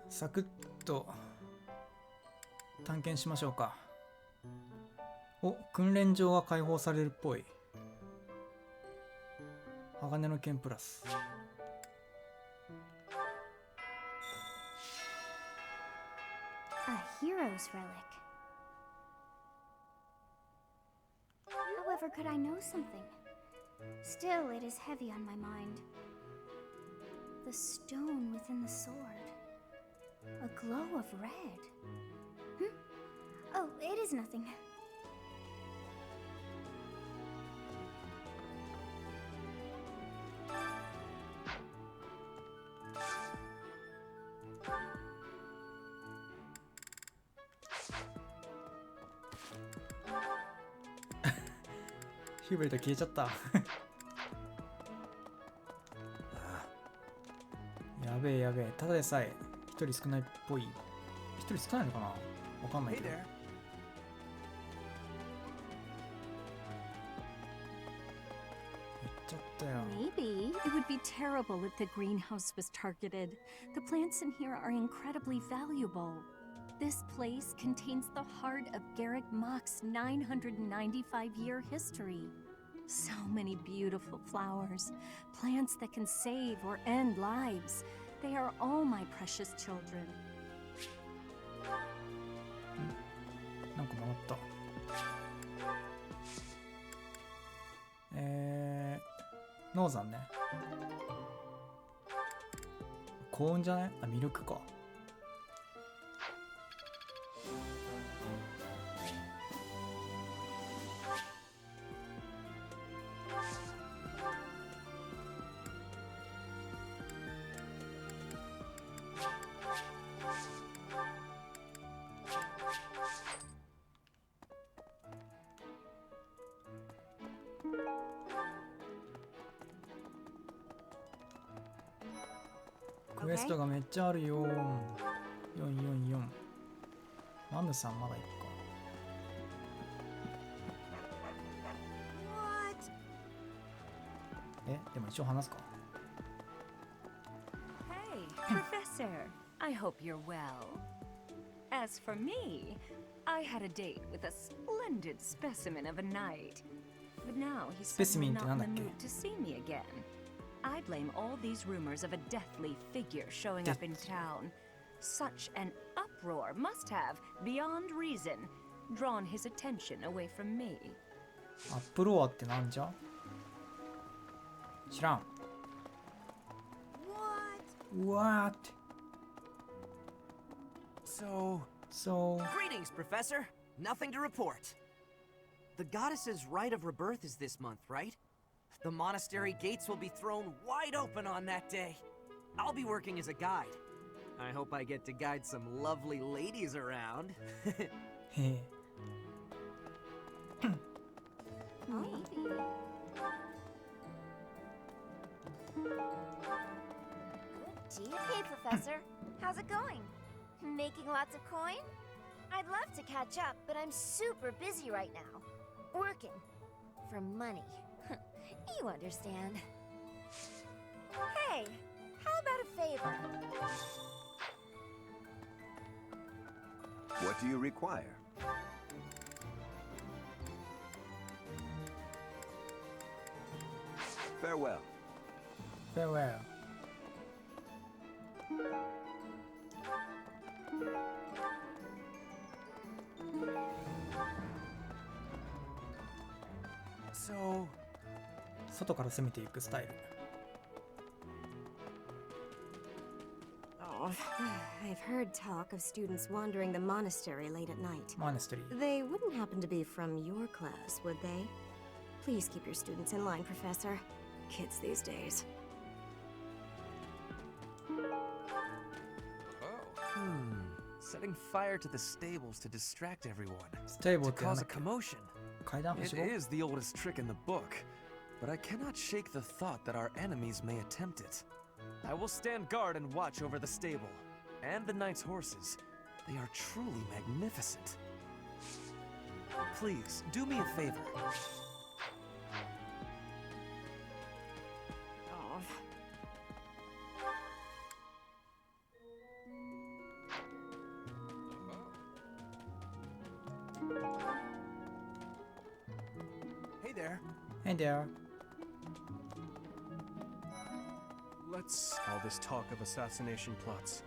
サクッと探検しましょうか。お、訓練場が開放されるっぽい。鋼の剣プラス。A hero's relic. However, could I know something? Still, it is heavy on my mind. The stone within the sword. A glow of red. Oh, it is nothing.ヒューベルト消えちゃったやべえやべえ。ただでさえ一人少ないっぽい。一人少ないのかな、わかんないけど。行っちゃったよ。 Maybe it would be terrible if the greenhouse was targeted. The plants in here are incredibly valuable. This place contains the heart of Garrick Mock's 995-year history. So many beautiful flowers, plants that can save or end lives. They are all my precious children. なんか回った。ノーザンね。幸運じゃない？あ、ミルクか。クエストがめっちゃあるよ。444。マムさんまだいくか。でも一応話すか。 Hey, Professor. I hope you're well. As for me, I had a date with a splendid specimen of a knight. But now he's suddenly not in the mood to see me again. I blame all these rumors of a deathly figure showing up in town. Such an uproar must have, beyond reason, drawn his attention away from me. アップロアってなんじゃ？知らん。What? So... Greetings, Professor. Nothing to report. The goddess's rite of rebirth is this month, right? The monastery gates will be thrown wide open on that day. I'll be working as a guide. I hope I get to guide some lovely ladies around. Maybe. Good day, hey, Professor. How's it going? Making lots of coin? I'd love to catch up, but I'm super busy right now. Working. For money. You understand. Hey, how about a favor? What do you require? Farewell. Farewell. So... 外から攻めていくスタイル。 Oh, I've heard talk of students wandering the monastery late at night. Monastery. They wouldn't happen to be from your class, would they? Please keep your students in line, Professor. Kids these days. Setting fire to the stables to distract everyone. Stable to cause a commotion. It is the oldest trick in the book, but I cannot shake the thought that our enemies may attempt it. I will stand guard and watch over the stable, and the knight's horses. They are truly magnificent. Please, do me a favor. there. Hey there. All this talk of assassination plots.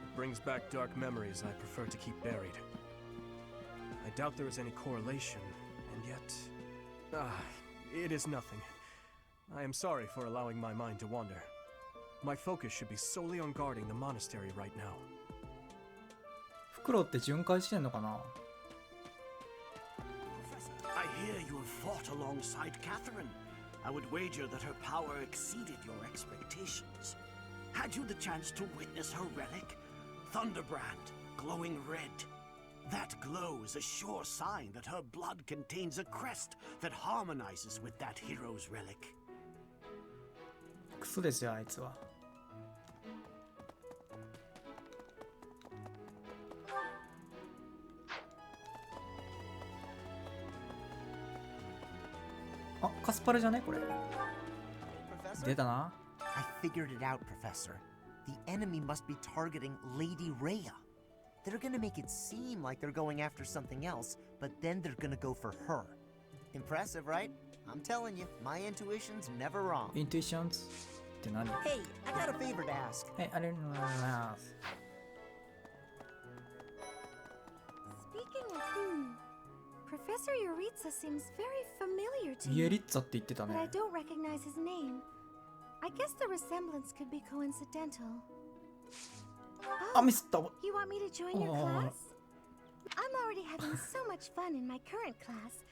It brings back dark memories I prefer to keep buried. I doubt there is any correlation, and yet... it is nothing. I am sorry for allowing my mind to wander. My focus should be solely on guarding the monastery right now. フクロウって巡回してんのかな？ I hear you have fought alongside Catherine. I would wager that her power exceeded your expectations. Had you the chance to witness her relic? Thunderbrand, glowing red. That glow is a sure sign that her blood contains a crest that harmonizes with that hero's relic. クソですよあいつは。あ、カスパルじゃねこれ。出たな。I figured it out, Professor. The enemy must be targeting Lady Rhea. They're gonna make it seem like they're going after something else, but then they're gonna go for her. Impressive, right? I'm telling you, my intuition's never wrong. Intuitions って何？ Hey, I got a favor to ask. はい、ありがとうございます。 Speaking of Professor Yuritsa seems very familiar to イエ me, リッツァって言ってた but I ね。 don't recognize his name. I guess the resemblance could be coincidental. あ、ミスった。 You want me to join your Oh. class? I'm already having so much fun in my current class.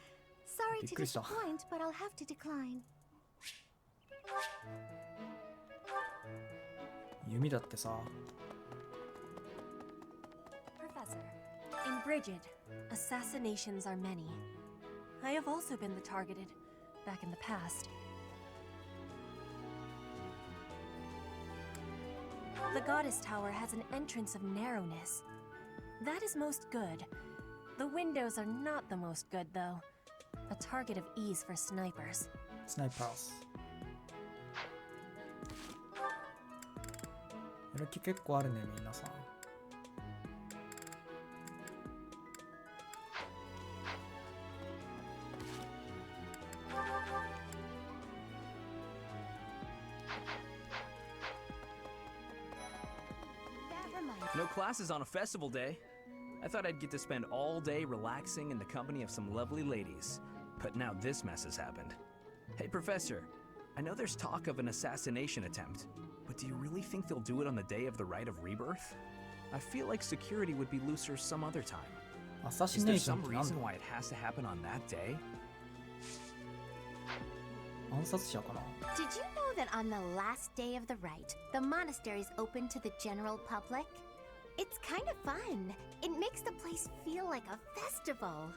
Sorry to びっくりした。 disappoint, but I'll have to decline. 弓だってさ。 Professor, in Brigid, assassinations are many. I have also been the targeted, back in the past. The Goddess Tower has an entrance of narrowness. That is most good. The windows are not the most good, though. A target of ease for snipers. スナイパーズ。やる気結構あるね、皆さん。No classes on a festival day. I thought I'd get to spend all day relaxing in the company of some lovely ladies. But now this mess has happened. Hey, Professor, I know there's talk of an assassination attempt, but do you really think they'll do it on the day of the Rite of Rebirth? I feel like security would be looser some other time. アサシ Is ネ there ーションっ some て何 reason だ？ why it has to happen on that day? 暗殺者かな？ Did you know that on the last day of the rite, the monastery is open to the general public? It's kind of fun. It makes the place feel like a festival.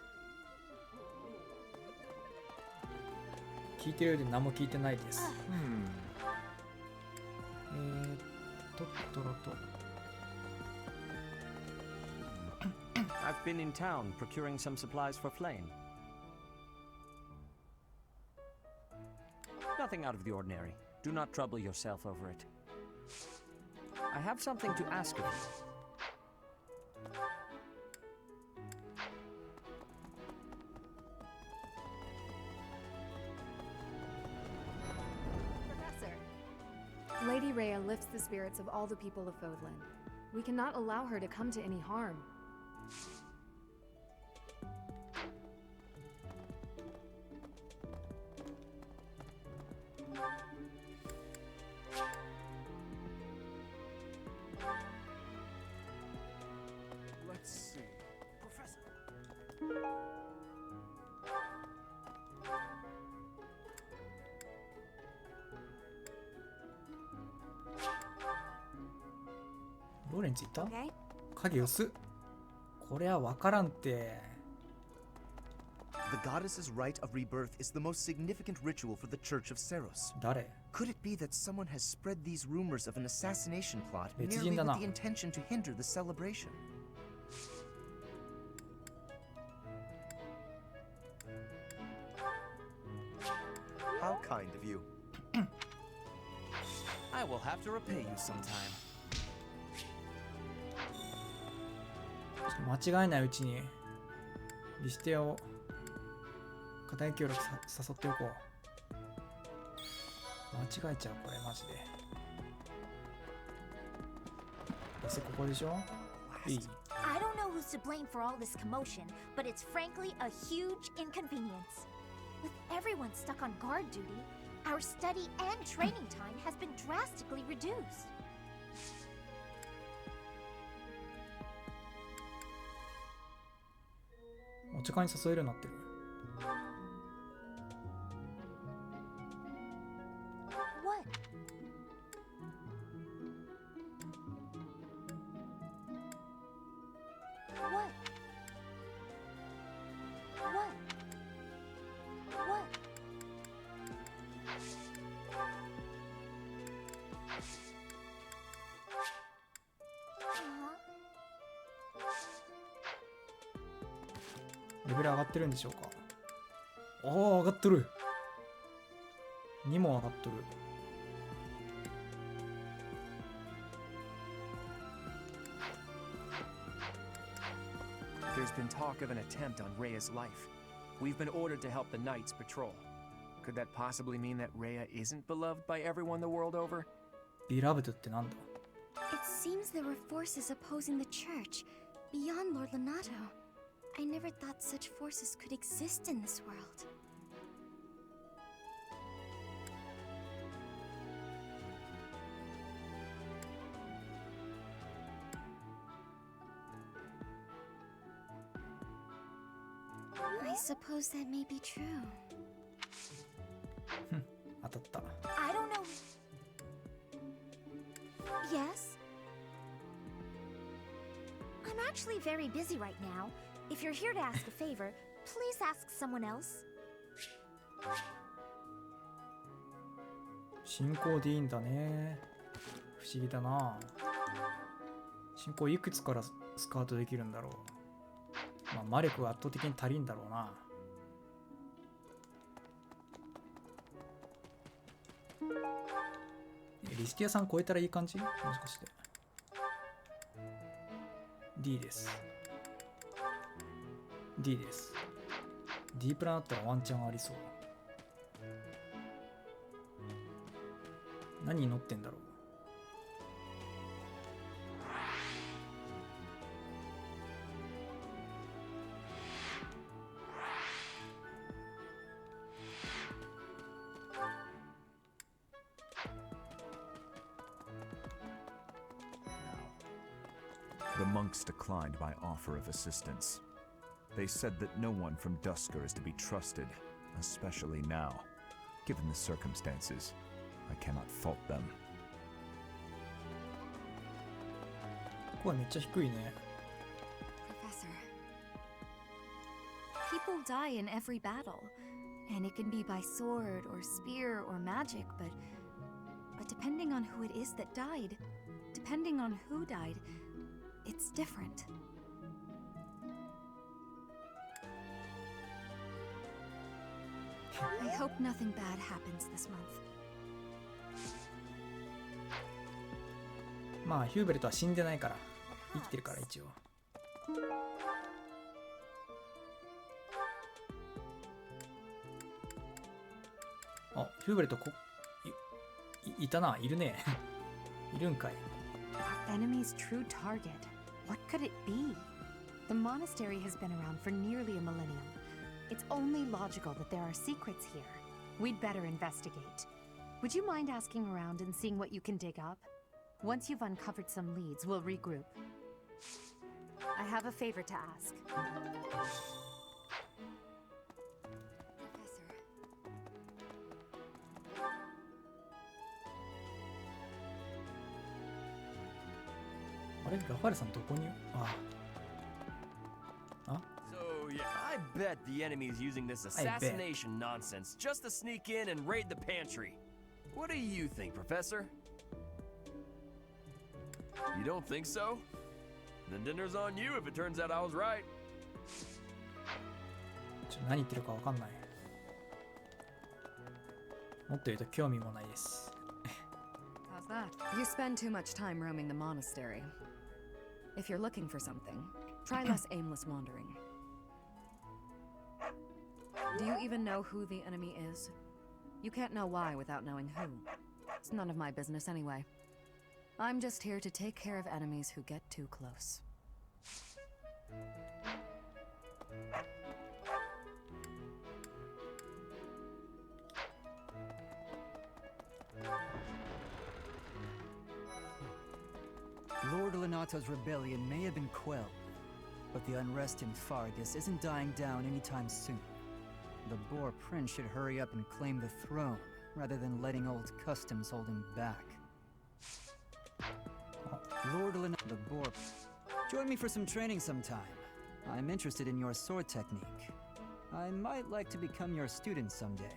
聞いてるようで何も聞いてないです。トロと。 I've been in town procuring some supplies for Flame. Nothing out of the ordinary. Do not trouble yourself over it. I have something to ask of you. Professor, Lady Rhea lifts the spirits of all the people of Fodlan. We cannot allow her to come to any harm. Let's see. Professor.「ローレンツいた？ Okay? 影薄っ。これは分からんって。 The goddess's rite of rebirth is the most significant ritual for the Church of Seros. 誰？ Could it be that someone has spread these rumors of an assassination plot 別 merely 人だ with な。 the intention to hinder the celebration? How kind of you. I will have to repay you sometime. ちょっと間違えないうちにリステを課題協力誘っておこう。間違えちゃうこれマジで。どうせここでしょ。いい。 I don't know who's to blame for all this commotion, but it's frankly a huge inconvenience. With everyone stuck on guard duty, our study and training time has been drastically reduced. お茶会に誘えるようになってる。What? What? What? What? Uh-huh. レベル上がってるんでしょうか。ああ、上がっとる。2も上がっとる。There's been talk of an attempt on Rhea's life. We've been ordered to help the Knights patrol. Could that possibly mean that Rhea isn't beloved by everyone the world over? ビラブドってなんだ。 It seems there were forces opposing the church, beyond Lord Lonato. I never thought such forces could exist in this world. I suppose that may be true. 当たった。 I don't know. Yes? I'm actually very busy right now. If you're here to ask a favor, please ask someone else. 進行でいいんだね。不思議だな。進行いくつからスカウトできるんだろう。まあ、魔力が圧倒的に足りんだろうな。リスティアさん超えたらいい感じ？もしかして。D です。D です。D プランだったらワンチャンありそう。何に乗ってんだろう。The monks declined my offer of assistance. They said that no one from Dusker is to be trusted, especially now. Given the circumstances, I cannot fault them. 声めっちゃ低いね。 Professor. People die in every battle, and it can be by sword or spear or magic, but depending on who it is that died, depending on who died, it's different. I hope nothing bad happens this month. まあヒューベルトは死んでないから生きてるから一応。あ、ヒューベルトいたな、いるね。いるんかい。 Our enemy's true target. What could it be? The monastery has been around for nearly a millennium. It's only logical that there are secrets here. We'd better investigate. Would you mind asking around and seeing what you can dig up? Once you've uncovered some leads, we'll regroup. I have a favor to ask. Professor. あれ、ラファエルさんどこに？ああ。 So yeah, I bet the enemy's using this assassination nonsense just to sneak in and raid the pantry. What do you think, Professor? You don't think so? Then dinner's on you if it turns out I was right. 何言ってるかわかんない。もっと言うと興味もないです。 How's that? You spend too much time roaming the monastery. If you're looking for something, try less aimless wandering. Do you even know who the enemy is? You can't know why without knowing who. It's none of my business anyway. I'm just here to take care of enemies who get too close. Lord Lenato's rebellion may have been quelled, but the unrest in Fargus isn't dying down anytime soon. The Boar Prince should hurry up and claim the throne, rather than letting old customs hold him back. Lord Lenato, the Boar... Join me for some training sometime. I'm interested in your sword technique. I might like to become your student someday,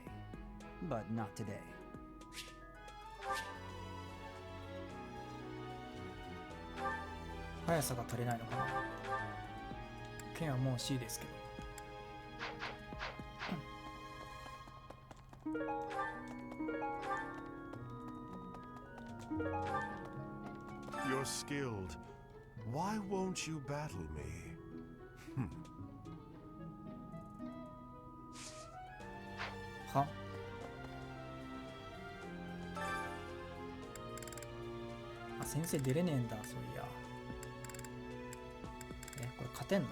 but not today. 速さが足りないのかな。剣はもう C ですけど。You're skilled. Why won't you battle me? Hmm. は？あ、先生出れねえんだ、そういや。これ勝てんの？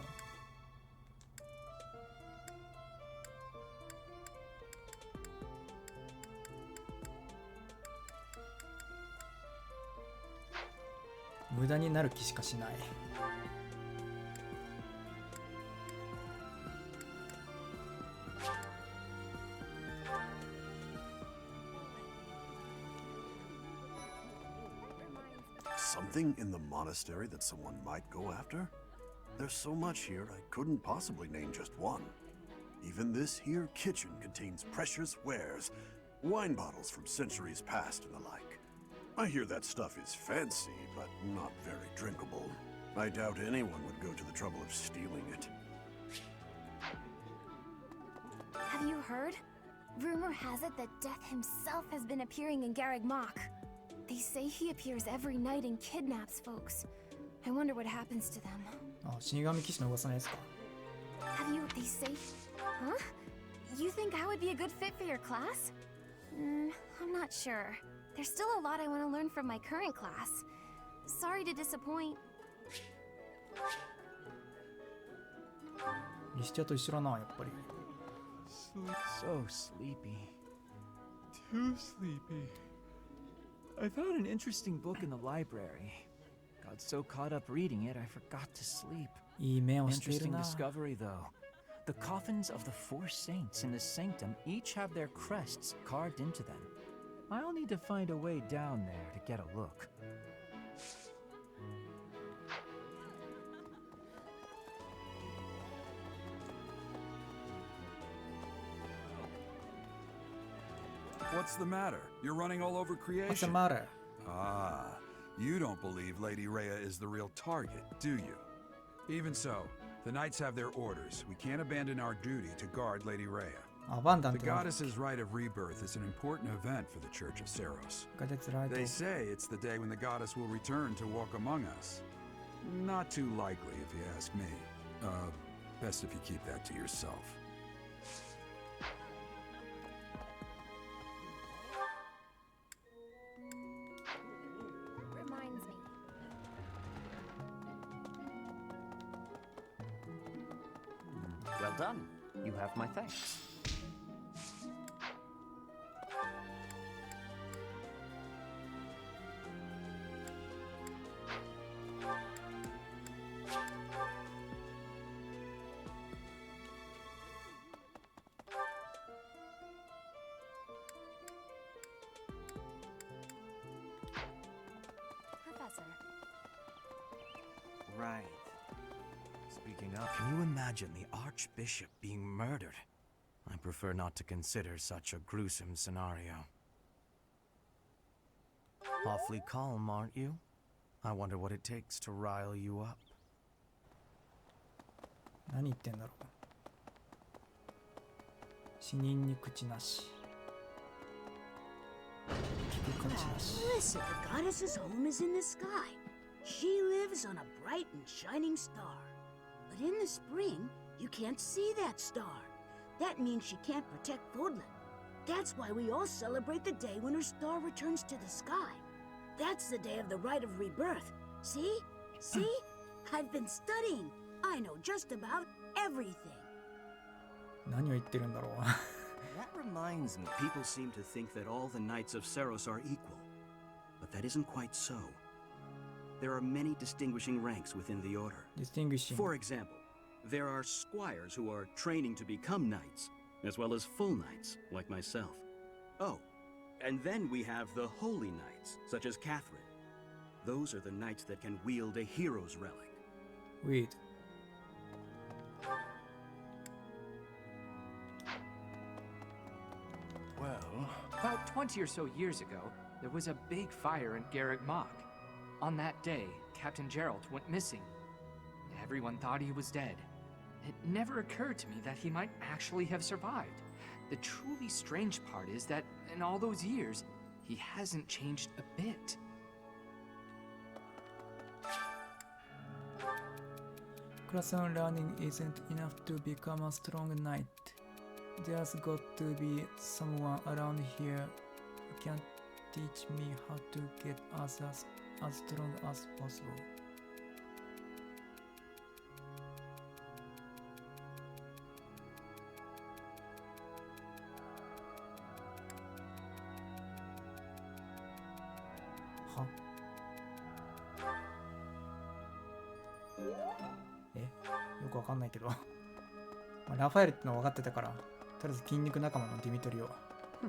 無駄になる気しかしない。Something in the monastery that someone might go after? There's so much here, I couldn't possibly name just one. Even this here kitchen contains precious wares, wine bottles from centuries past and the like. I hear that stuff is fancy, but not very drinkable. I doubt anyone would go to the trouble of stealing it. Have you heard? Rumor has it that Death himself has been appearing in Garreg Mach. They say he appears every night and kidnaps folks. I wonder what happens to them. あ、死神騎士の噂のやつか。Have you... they say... Huh? You think I would be a good fit for your class? I'm not sure. There's still a lot I want to learn from my current class. Sorry to disappoint. リシチャと一緒だな、やっぱり。So sleepy. Too sleepy. I found an interesting book in the library. Got so caught up reading it, I forgot to sleep. Interesting discovery, though. The coffins of the 4 saints in the sanctum each have their crests carved into them. I'll need to find a way down there to get a look. What's the matter? You're running all over creation. What's the matter? Ah, you don't believe Lady Rhea is the real target, do you? Even so, the knights have their orders. We can't abandon our duty to guard Lady Rhea. The goddess's rite of rebirth is an important event for the Church of Seros. They say it's the day when the goddess will return to walk among us. Not too likely, if you ask me. Best if you keep that to yourself. Reminds me. Well done. You have my thanks. Professor. Right. Speaking of, can you imagine the Archbishop being murdered? I prefer not to consider such a gruesome scenario. Awfully calm, aren't you? I wonder what it takes to rile you up. 何言ってんだろう。死人に口なし。聞く価値なし。 Listen, the goddess's home is in the sky. She lives on a bright and shining star. But in the spring, you can't see that star. That means she can't protect Fodlan. That's why we all celebrate the day when her star returns to the sky. That's the day of the rite of rebirth. See? See? I've been studying. I know just about everything. 何を言ってるんだろう。 That reminds me. People seem to think that all the knights of Seros are equal. But that isn't quite so. There are many distinguishing ranks within the order. Distinguishing. For example, there are squires who are training to become knights, as well as full knights, like myself. Oh, and then we have the holy knights, such as Catherine. Those are the knights that can wield a hero's relic. Wait. Well, about 20 or so years ago, there was a big fire in Garreg Mach. On that day, Captain Gerald went missing. Everyone thought he was dead. It never occurred to me that he might actually have survived. The truly strange part is that in all those years, he hasn't changed a bit. Classroom learning isn't enough to become a strong knight. There's got to be someone around here who can teach me how to get as strong as possible. Huh? よくわかんないけど。まあラファエルってのは分かってたから、とりあえず筋肉仲間のディミトリを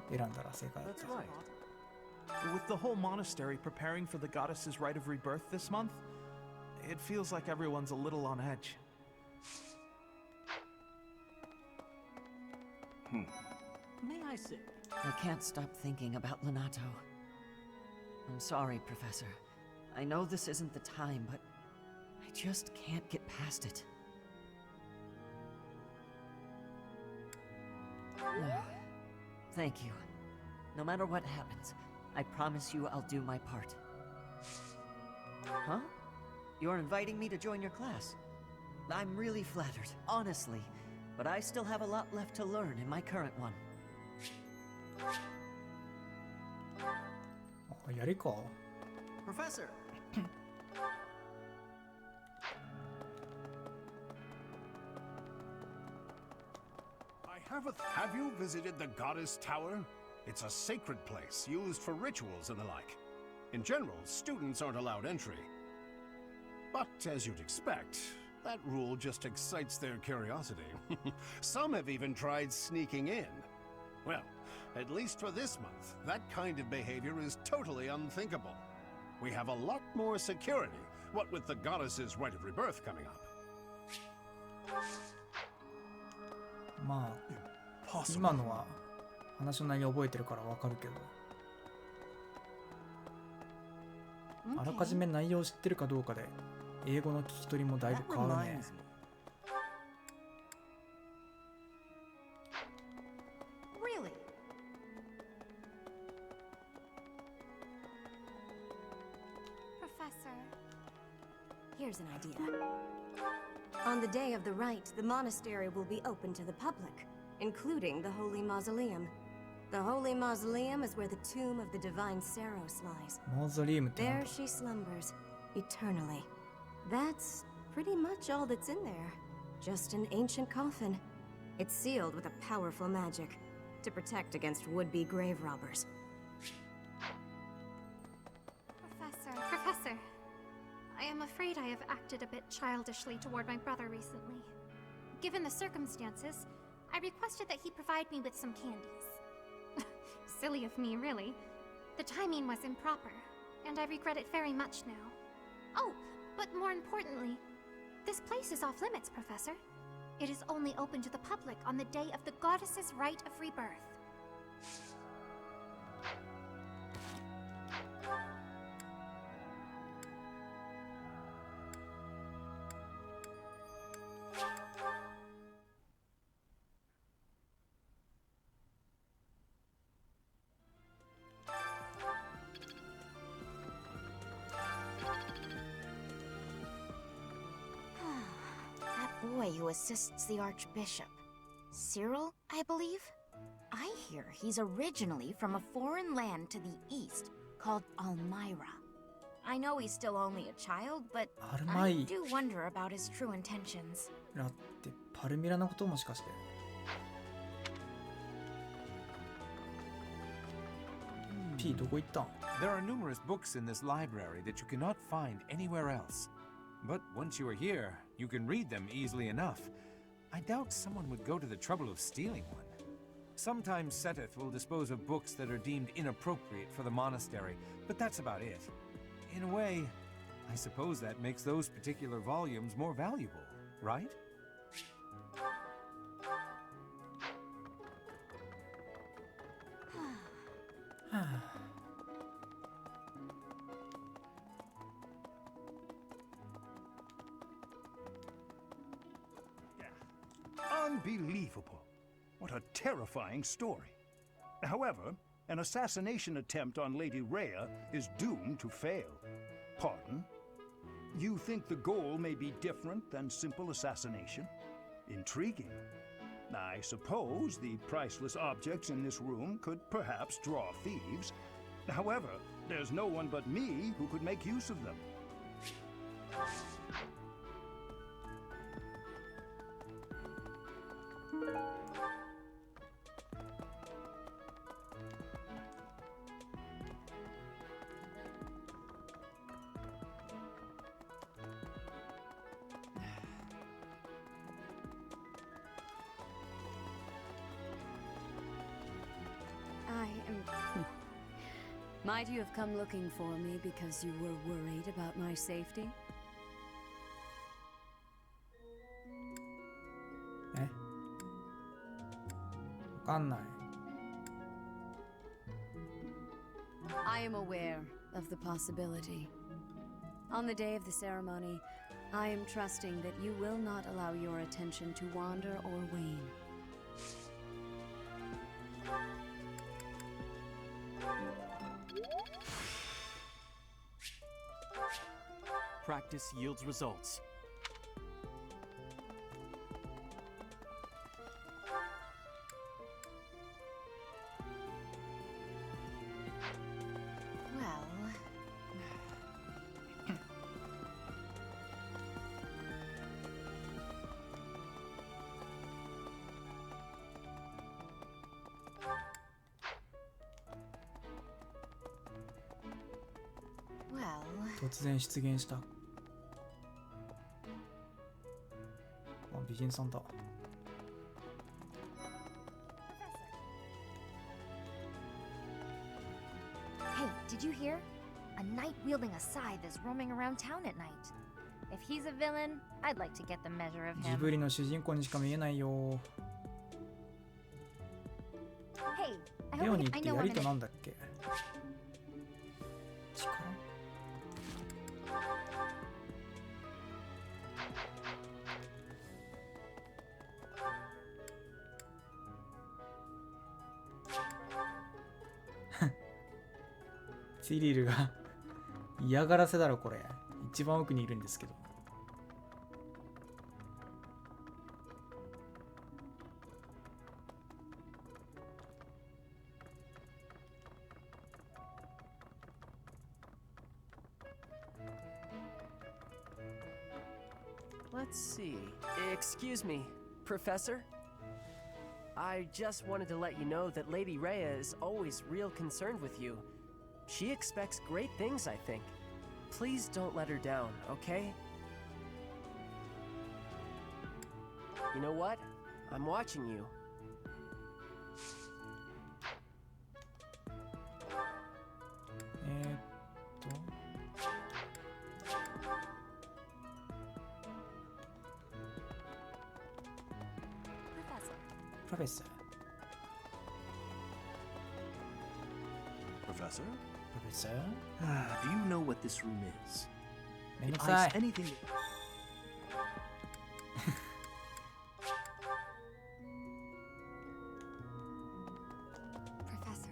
選んだら正解だった。 With the whole monastery preparing for the goddess's rite of rebirth this month, it feels like everyone's a little on edge. May I sit? I can't stop thinking about Lenato. I'm sorry, Professor. I know this isn't the time, but I just can't get past it. Thank you. No matter what happens, I promise you I'll do my part. Huh? You're inviting me to join your class? I'm really flattered, honestly. But I still have a lot left to learn in my current one. やりか。 Professor! Have you visited the Goddess Tower? It's a sacred place used for rituals and the like. In general, students aren't allowed entry. But as you'd expect, that rule just excites their curiosity. Some have even tried sneaking in. Well, at least for this month, that kind of behavior is totally unthinkable. We have a lot more security, what with the Goddess's rite of rebirth coming up. まあ、今のは話の内容覚えてるからわかるけど、あらかじめ内容を知ってるかどうかで英語の聞き取りもだいぶ変わるね。Really? Professor, here's an idea. On the day of the rite, the monastery will be open to the public, including the Holy Mausoleum. The Holy Mausoleum is where the tomb of the divine Seros lies. There she slumbers, eternally. That's pretty much all that's in there. Just an ancient coffin. It's sealed with a powerful magic to protect against would-be grave robbers. Professor, I am afraid I have acted a bit childishly toward my brother recently. Given the circumstances, I requested that he provide me with some candies. Silly of me, really. The timing was improper, and I regret it very much now. Oh, but more importantly, this place is off limits, Professor. It is only open to the public on the day of the goddess's rite of rebirth. That boy who assists the Archbishop. Cyril, I believe? I hear he's originally from a foreign land to the east called Almyra. I know he's still only a child, but I do wonder about his true intentions. ラってパルミラのこともしかして。P どこ行ったん? There are numerous books in this library that you cannot find anywhere else. But once you are here, you can read them easily enough. I doubt someone would go to the trouble of stealing one. Sometimes Seteth will dispose of books that are deemed inappropriate for the monastery, but that's about it. In a way, I suppose that makes those particular volumes more valuable, right? Unbelievable. What a terrifying story. However, an assassination attempt on Lady Rhea is doomed to fail. Pardon? You think the goal may be different than simple assassination? Intriguing. I suppose the priceless objects in this room could perhaps draw thieves. However, there's no one but me who could make use of them. Might you have come looking for me because you were worried about my safety? Eh? わかんない。I am aware of the possibility. On the day of the ceremony, I am trusting that you will not allow your attention to wander or wane. Practice yields results. Well, 突然出現した。美人さんだ。Hey, did you hear? A knight wielding a scythe is roaming around town at night. If he's a villain, I'd like to get the measure of ジ him. ブリの主人公にしか見えないよ。Hey, I レオ hope ニー I って know や I'm りと in な it. んだっけ？力？シリルが嫌がらせだろこれ。一番奥にいるんですけど。Let's see. Excuse me, Professor? I just wanted to let you know that Lady Rhea is always real concerned with you. She expects great things, I think. Please don't let her down, okay? You know what? I'm watching you. Professor. Professor? Professor? Do you know what this room is? Name It aside. eyes anything. Professor,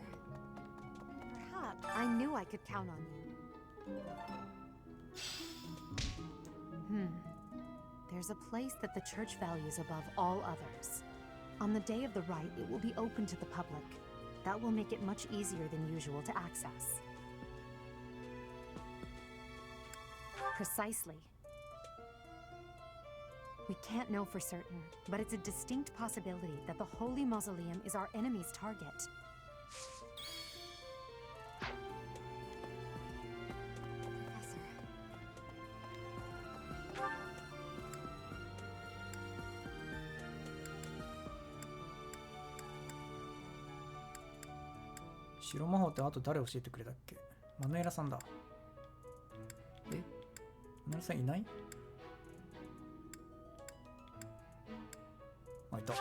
perhaps I knew I could count on you. There's a place that the church values above all others. On the day of the rite, it will be open to the public. That will make it much easier than usual to access. Precisely. We can't know for certain, but it's a distinct possibility that the Holy Mausoleum is our enemy's target. 白魔法ってあと誰教えてくれたっけ？マヌエラさんだ。マヌエラさんいない？あ、いた。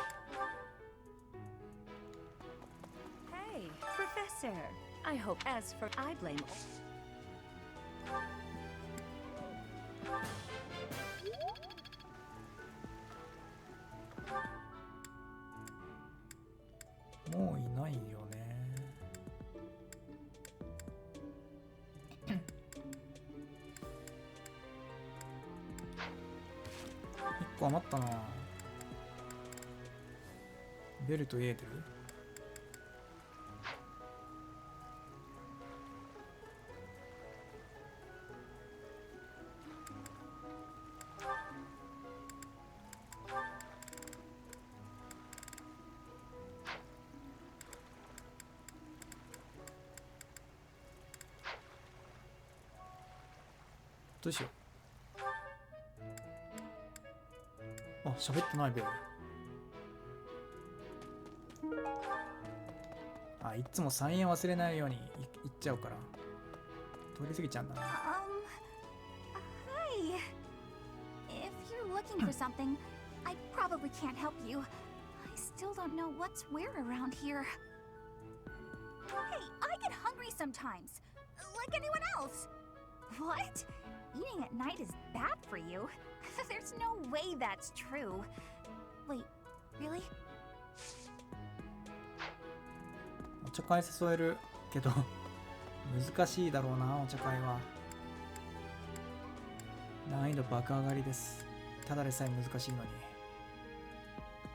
Hey, Professor. I hope as for I blame. もういないよね。1個余ったな。ベルとエーデル。どうしよう。あ、喋ってないベル。あ、いつも3円忘れないように言っちゃうから通り過ぎちゃうんだな。Hi. If you're looking for something, I probably can't help you. I still don't know what's where around here. Hey, I get hungry sometimes, like anyone else. What? Eating at night is bad for you? There's no way that's true. Wait, really? お茶会誘えるけど難しいだろうな。お茶会は難易度爆上がりです。ただでさえ難しいのに。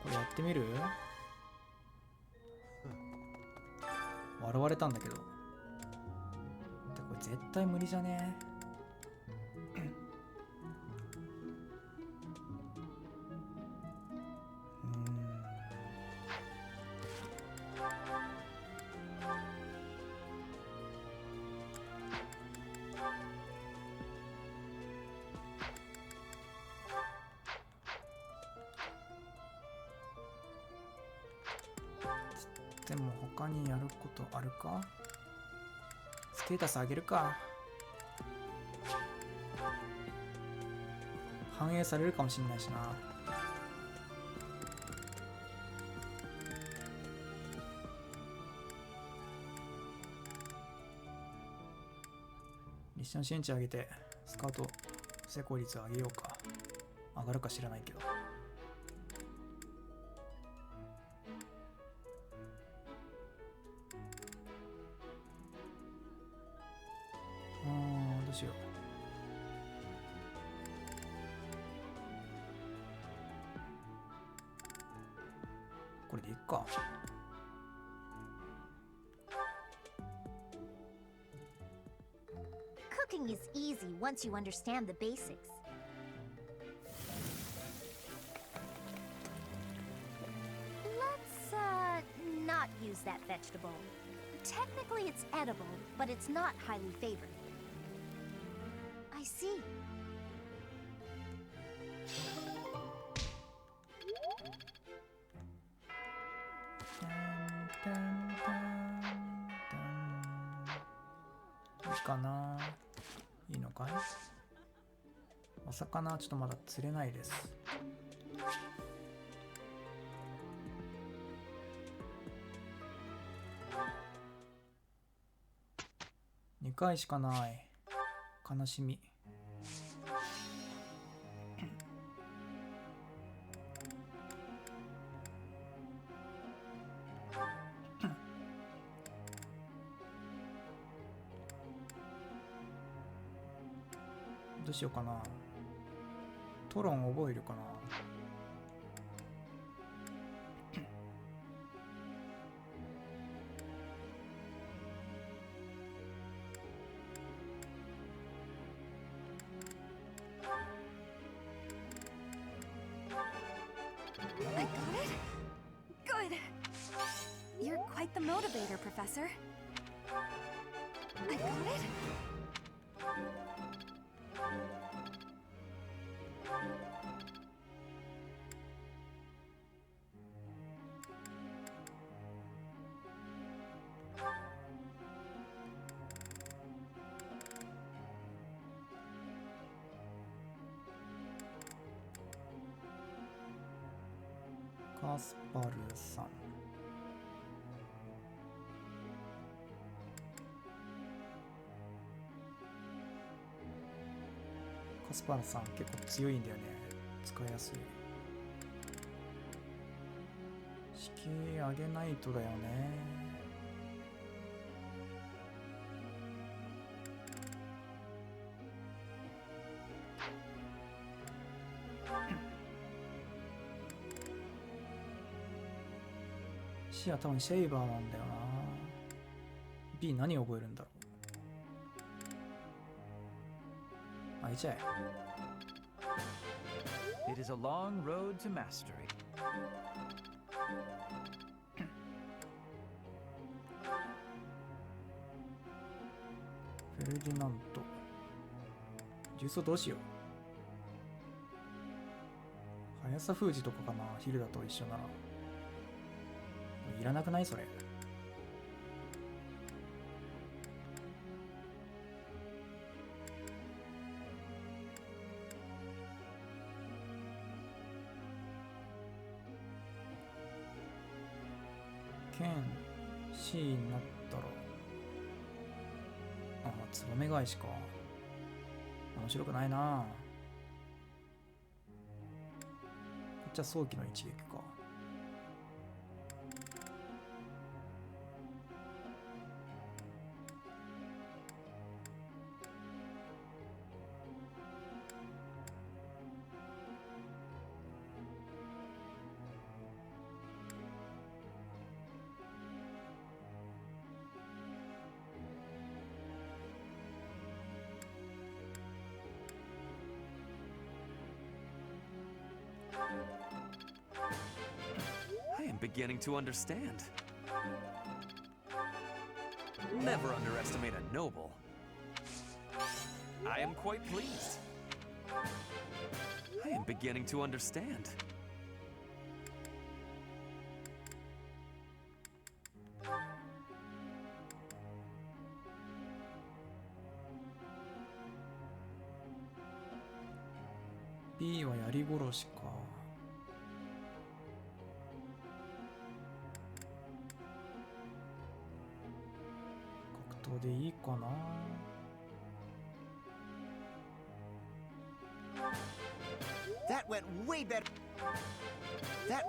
これやってみる？笑われたんだけど。これ絶対無理じゃねえ？でも他にやることあるか？ステータス上げるか。反映されるかもしれないしな。ミッション支援値上げてスカウト成功率上げようか。上がるか知らないけど。どうしよう。これでいっか。Cooking is easy once you understand the basics. Let's, not use that vegetable. Technically it's edible, but it's not highly favored. I see.いいかな。いいのかい？お魚はちょっとまだ釣れないです。2回しかない。悲しみ。どうしようかな。トロン覚えるかな。motivator, Professor. I got it? Kasparu-san. カスパルさん結構強いんだよね。使いやすい。敷居上げないとだよね。シア多分シェイバーなんだよな。B 何覚えるんだろう。開いちゃえ。It is a long road to mastery. フェルディナント。重曹どうしよう。速さ封じとかかな。ヒルダと一緒なら。いらなくないそれ。剣 C になったら、あ、つばめ返しか。面白くないな。こっちは早期の一撃か。I am beginning to understand. Never underestimate a noble. I am quite pleased. I am beginning to understand. B は槍殺しか。格闘でいいかな。That went way better. That.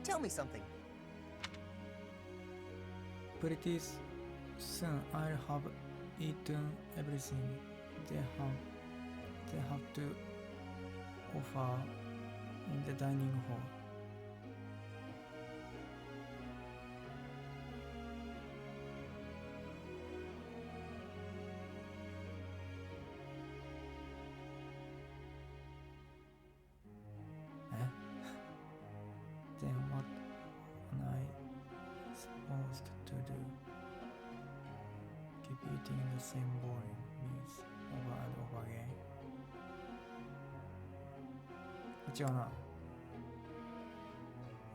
Tell me something. Pretty soon I'll have eaten everything they have to offer in the dining hall. Then what am I supposed to do? Keep eating the same boring meals over and over again? 違うな。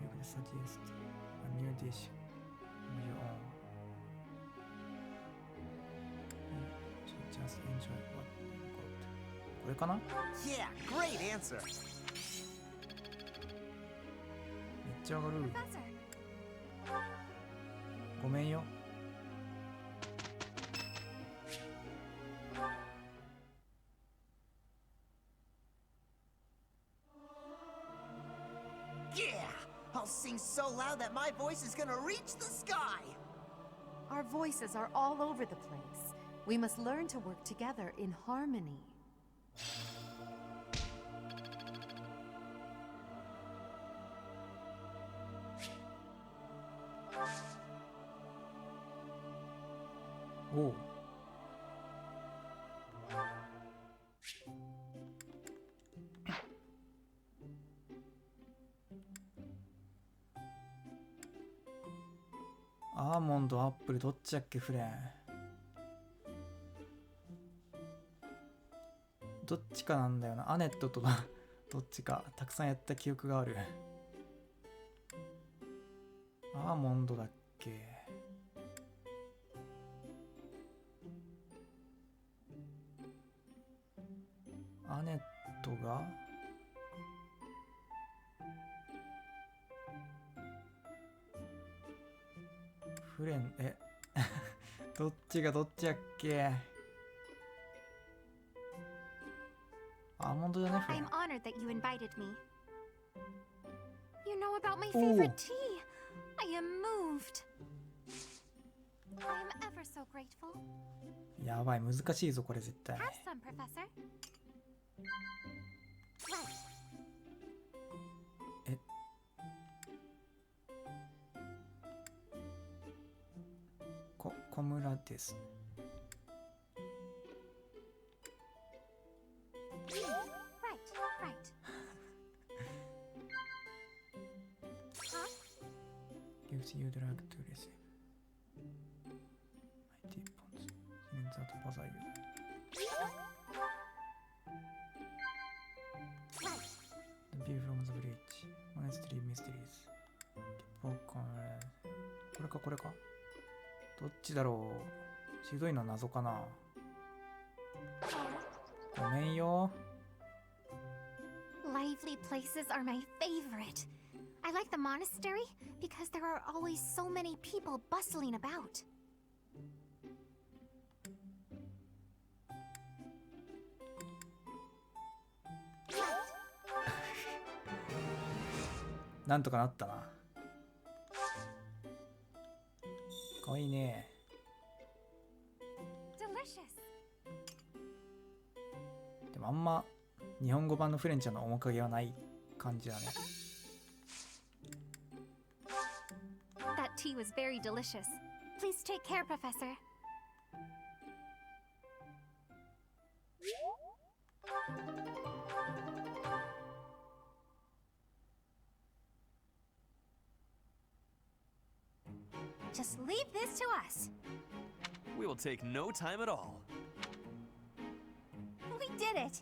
You could suggest a new dish of your own. You should just enjoy what you got. これかな？ Yeah, great answer. めっちゃ上がる。Professor, ごめんよ。Yeah! I'll sing so loud that my voice is gonna reach the sky! Our voices are all over the place. We must learn to work together in harmony. Oh. Almond, apple, どっちだっけフレン。どっちかなんだよな。アネットとどっちかたくさんやった記憶がある。アーモンドだっけ。アネットがフレン、どっちがどっちやっけ。アーモンドじゃね、フレン。 I'm honored that you invited me. You know about my favorite tea. I am moved. I am ever so grateful. やばい、難しいぞこれ絶対。 Have some, Professor. Right. 小村です。Gives you drug to receive. IT bonds. In that bother you. The view from the bridge. Monastery mysteries. これかどっちだろう。ひどいの謎かな。ごめんよ。 Lively places are my favorite. I like the monastery because there are always so many people bustling about. なんとかなったな。かわいいね。 Delicious. でもあんま日本語版のフレンチの面影はない感じだね。 That tea was very delicious. Please take care, Professor. Just leave this to us. We will take no time at all. We did it.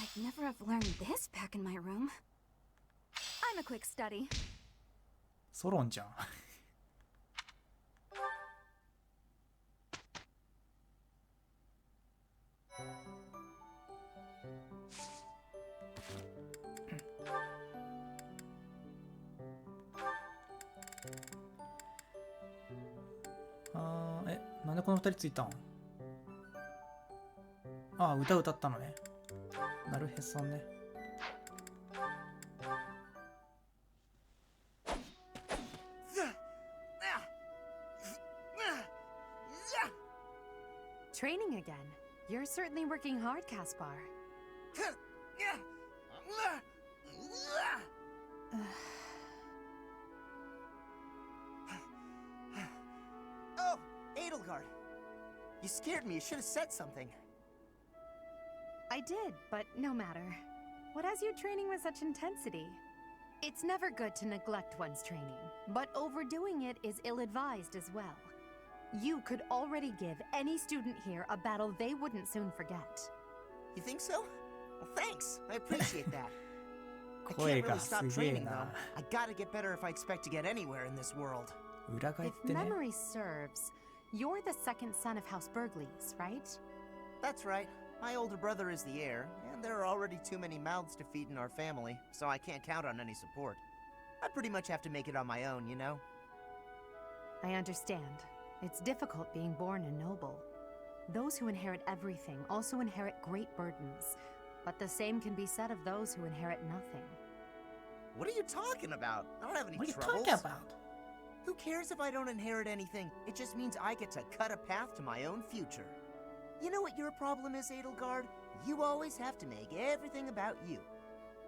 I'd never have learned this back in my room. I'm a quick study. ソロンじゃん。なんでこの二人ついたん。ああ、歌歌ったのね。なるへそね。Training again. You're certainly working hard, Caspar. Oh, Edelgard. You scared me. You should have said something. I did, but no matter. What has you training with such intensity? It's never good to neglect one's training, but overdoing it is ill-advised as well. You could already give any student here a battle they wouldn't soon forget. You think so? Well, thanks. I appreciate that. I can't really stop training, though. I gotta get better if I expect to get anywhere in this world. If memory serves, you're the second son of House Burgleys, right? That's right. My older brother is the heir, and there are already too many mouths to feed in our family, so I can't count on any support. I pretty much have to make it on my own, you know? I understand. It's difficult being born a noble. Those who inherit everything also inherit great burdens, but the same can be said of those who inherit nothing. What are you talking about? I don't have any What are you troubles. talking about? Who cares if I don't inherit anything? It just means I get to cut a path to my own future. You know what your problem is, Edelgard? You always have to make everything about you.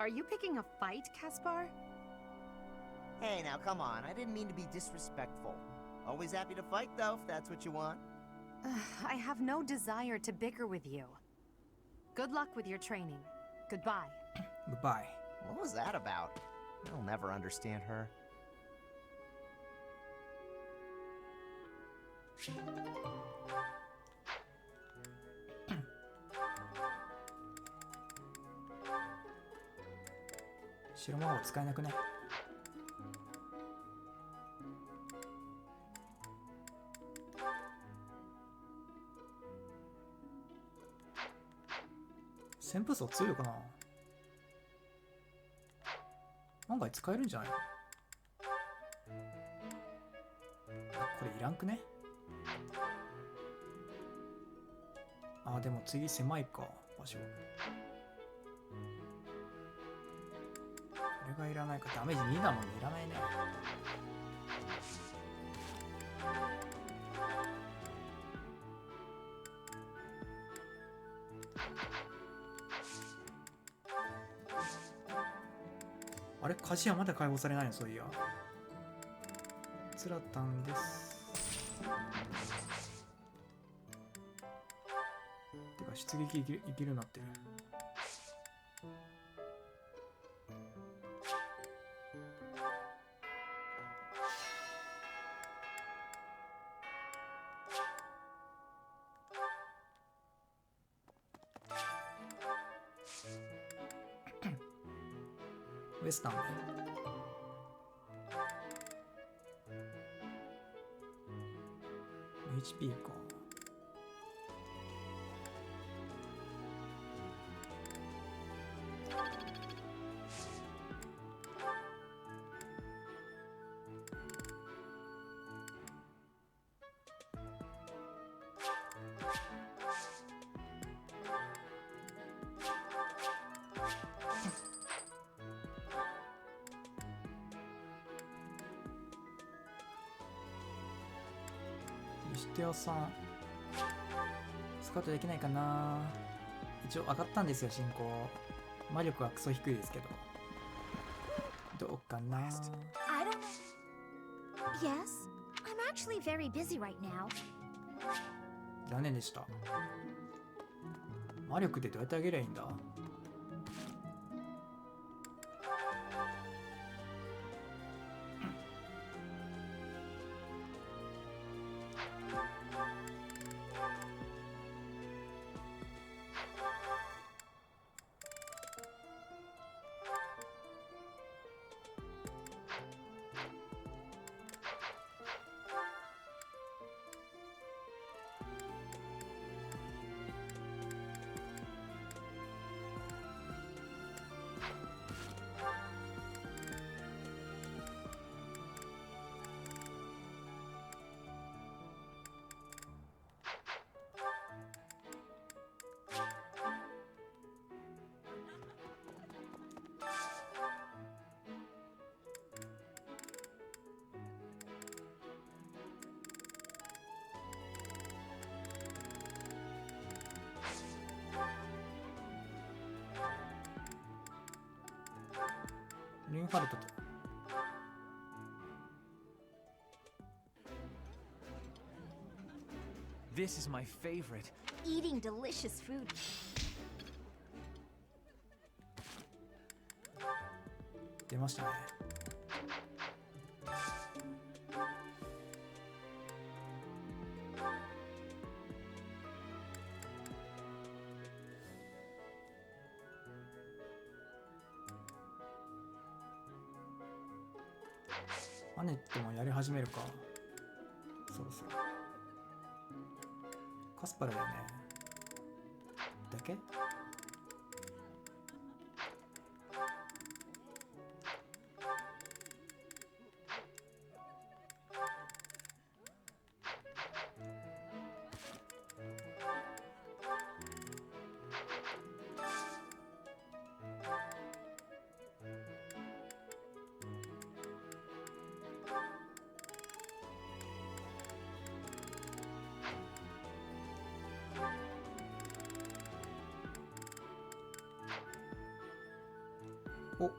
Are you picking a fight, Caspar? Hey, now come on. I didn't mean to be disrespectful. Always happy to fight, though, if that's what you want. I have no desire to bicker with you. Good luck with your training. Goodbye. Goodbye. What was that about? I'll never understand her.白魔王使えなくね。旋風層強いのかな。案外使えるんじゃないの。これいらんくね。あ、でも次狭いか場所。これがいらないか。ダメージ2だもんね。いらないね。あれ、鍛冶屋まだ解放されないの。そういやつらたんです。てか出撃いけるようになってる。ウエスタンね。HP か。してよさんスカウトできないかな。一応上がったんですよ進行。魔力はクソ低いですけどどうかな。 I don't know. Yes, I'm actually very busy right now. 残念でした。魔力でどうやってあげりゃいいんだ。リンファルトと。This is my favorite. Eating delicious food. 出ましたね。アネットもやり始めるか。そろそろ。カスパルだよね。だっけ？お。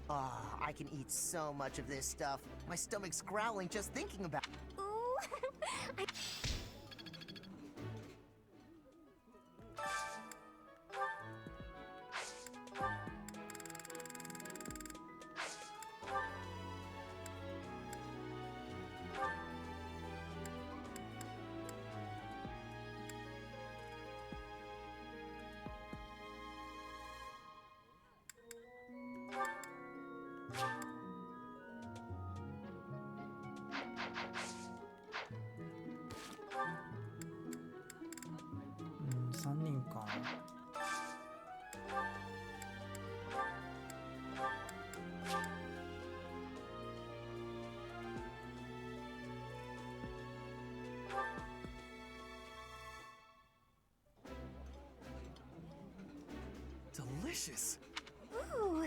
Ah, I can eat so much of this stuff. My stomach's growling just thinking about it. Ooh,3人か。Delicious. ooh.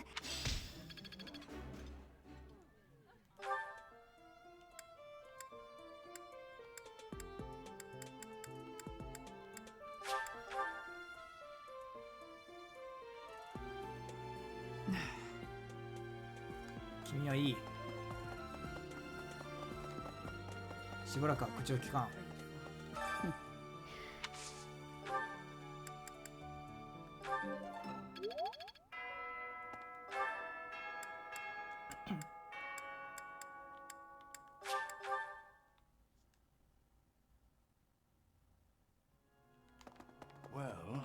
Hmm. 君はいい。しばらくは口を聞かん。Well,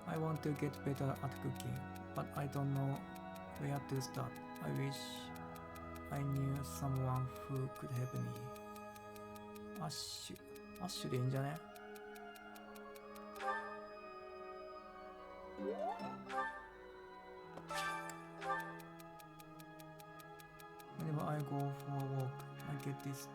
I want to get better at cooking, but I don't know where to start. I wish I knew someone who could help me. アッシュでいいんじゃね？Whenever I go for a walk, I get this.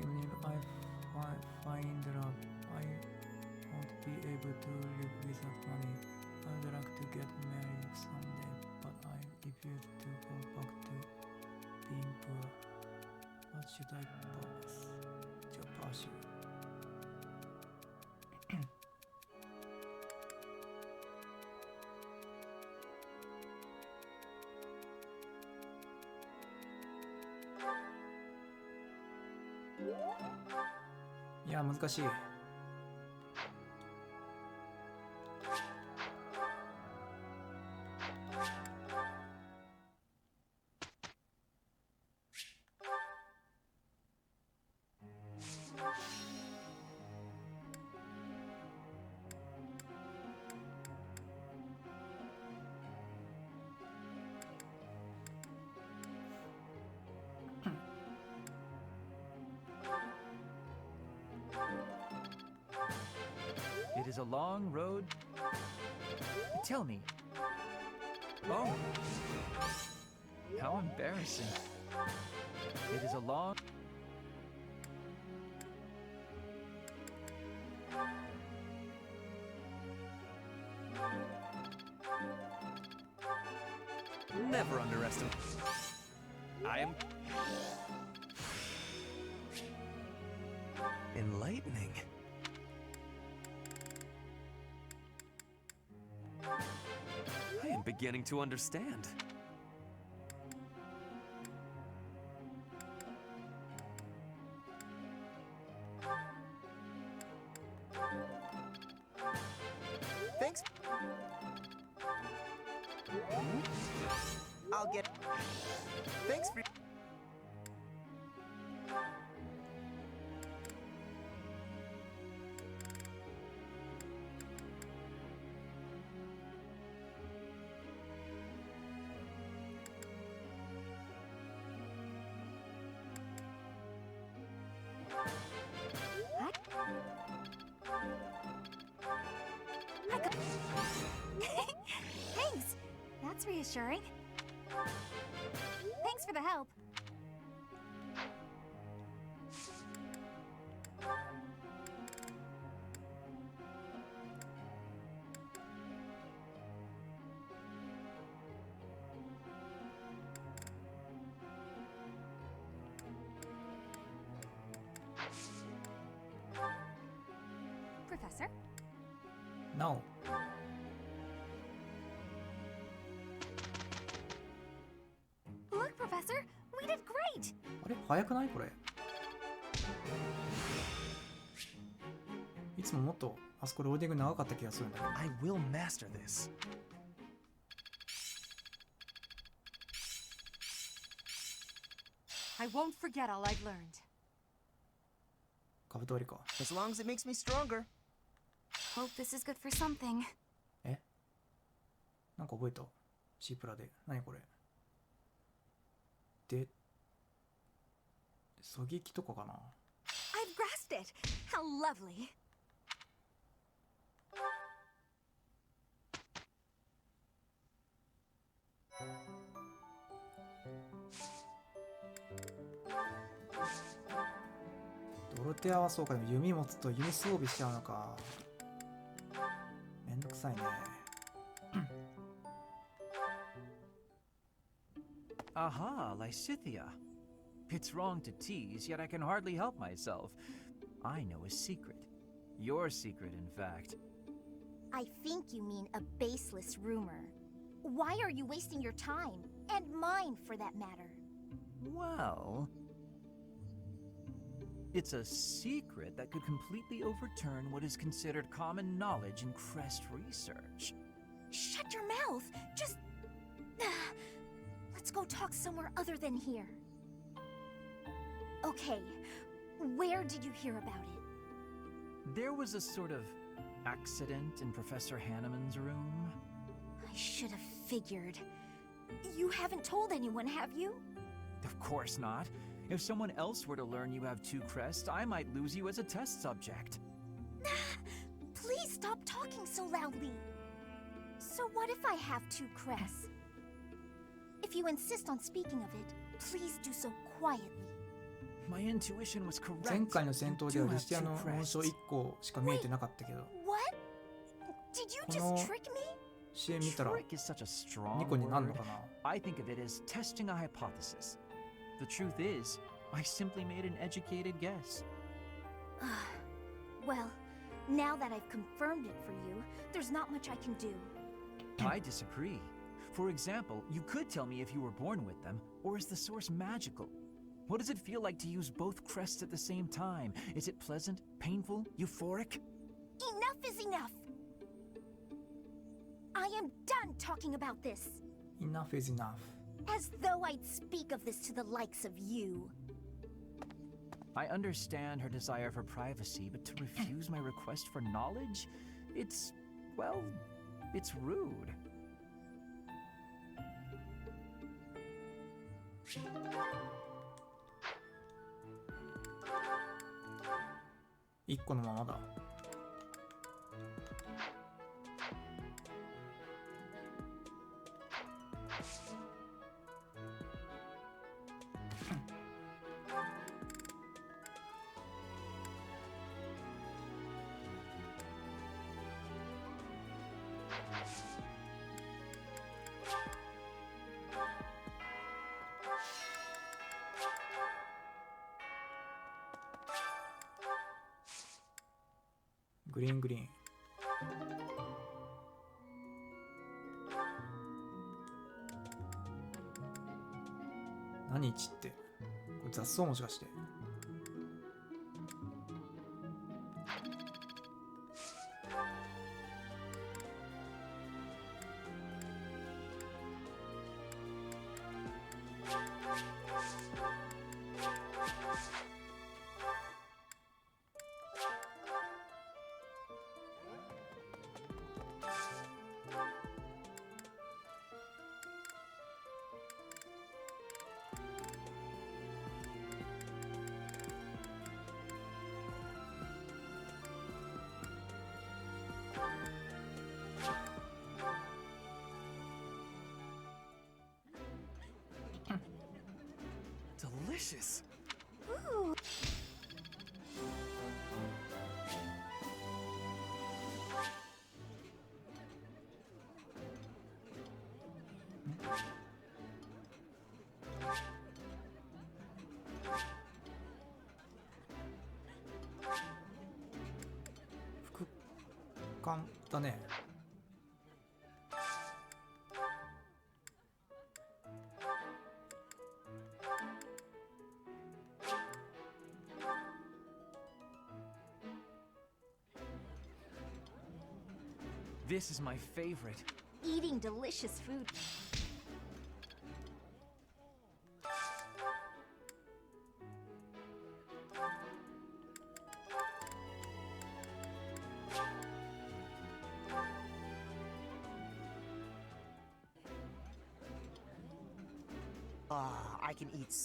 Even if I find love, I won't be able to live without money. I would like to get married someday, but I refuse to go back to being poor. What should I pursue? いや、難しい。It is a long road. Tell me. Oh. How embarrassing. It is a long... Never underestimate. I am... enlightening. beginning to understand. Thanks. I'll get... Thanks for... Thanks! That's reassuring. Thanks for the help. Professor? No. Look, Professor! We did great! あれ早くないこれ。いつももっとあそこローディング長かった気がするんだけど。I will master this. I won't forget all I've learned. カブト割りか。 As long as it makes me stronger. Hope this is good for something. えなんか覚えた ?C プラで。何これで、狙撃とかかな I've grasped it! How lovely! ドルテアはそうか、でも弓持つと弓装備しちゃうのか。めんどくさいね。Aha, Lysithia. It's wrong to tease, yet I can hardly help myself. I know a secret. Your secret, in fact. I think you mean a baseless rumor. Why are you wasting your time? And mine, for that matter. Well... It's a secret that could completely overturn what is considered common knowledge in Crest research. Shut your mouth! Just... Let's go talk somewhere other than here. Okay, where did you hear about it? There was a sort of accident in Professor Hanneman's room. I should have figured. You haven't told anyone, have you? Of course not. If someone else were to learn you have 2 crests, I might lose you as a test subject. Please stop talking so loudly. So what if I have 2 crests? If you insist on speaking of it, please do so quietly. My intuition was correct. 前回の戦闘ではリスティアの紋章1個しか見えてなかったけど。 What? Did you just trick me? 支援見たら Trick is such a strong 2個になるの word. かな I think of it as testing a hypothesis. The truth is, I simply made an educated guess. Well, now that I've confirmed it for you, there's not much I can do. I disagree. For example, you could tell me if you were born with them, or is the source magical? What does it feel like to use both crests at the same time? Is it pleasant, painful, euphoric? Enough is enough! I am done talking about this. Enough is enough. As though I'd speak of this to the likes of you. I understand her desire for privacy, but to refuse my request for knowledge? It's, well, it's rude. $1個のままだ。グリーングリーン。何日って。これ雑草もしかして。Delicious. Ooh. Fuku 感だね。This is my favorite. Eating delicious food. I can eat.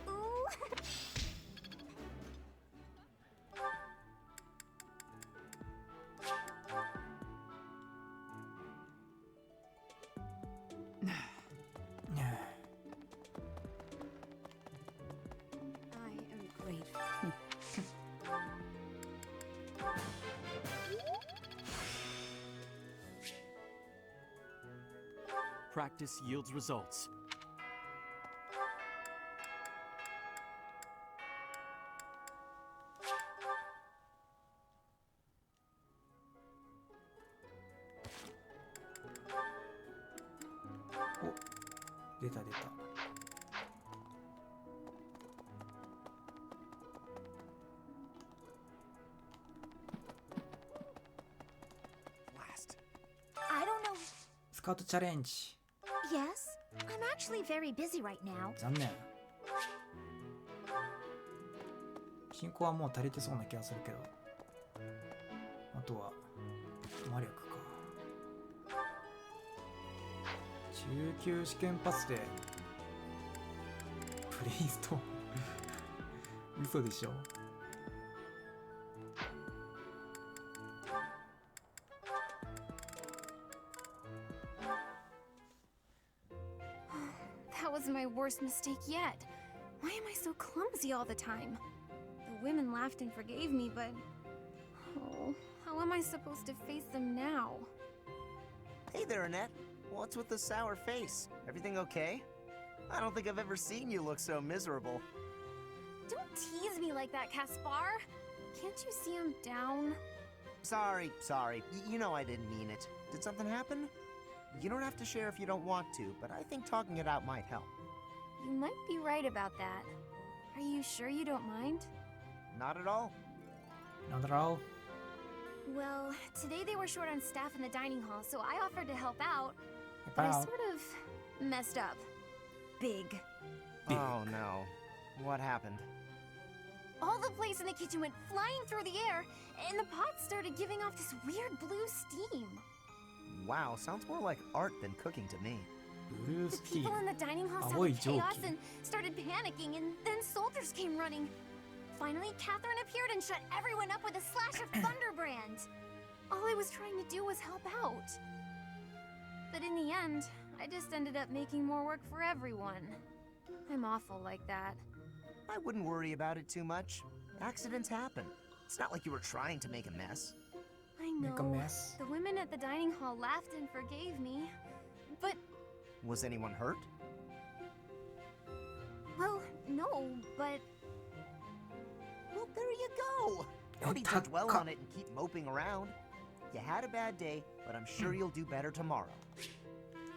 Ooh. Practice yields results. Oh, 出た出た。I don't know. スカウトチャレンジ。Yes, I'm actually very busy right now. 残念。進行はもう足りてそうな気がするけど。あとは魔力か。中級試験パスでプレイスト嘘でしょ。That was my worst mistake yet. Why am I so clumsy all the time? The women laughed and forgave me, but... Oh, how am I supposed to face them now? Hey there, Annette. What's with the sour face? Everything okay? I don't think I've ever seen you look so miserable. Don't tease me like that, Caspar. Can't you see I'm down? Sorry. You know I didn't mean it. Did something happen? You don't have to share if you don't want to, but I think talking it out might help. You might be right about that. Are you sure you don't mind? Not at all. Not at all. Well, today they were short on staff in the dining hall, so I offered to help out. But I sort of messed up. Big. Oh no. What happened? All the plates in the kitchen went flying through the air, and the pots started giving off this weird blue steam. Wow, sounds more like art than cooking to me. Blue The steam. people in the dining hall saw the chaos and started panicking, and then soldiers came running. Finally, Catherine appeared and shut everyone up with a slash of Thunderbrand. All I was trying to do was help out. But in the end, I just ended up making more work for everyone. I'm awful like that. I wouldn't worry about it too much. Accidents happen. It's not like you were trying to make a mess. I know. Make a mess. The women at the dining hall laughed and forgave me. But... Was anyone hurt? Well, no, but... Well, there you go! Don't need to dwell on it and keep moping around. You had a bad day, but I'm sure you'll do better tomorrow.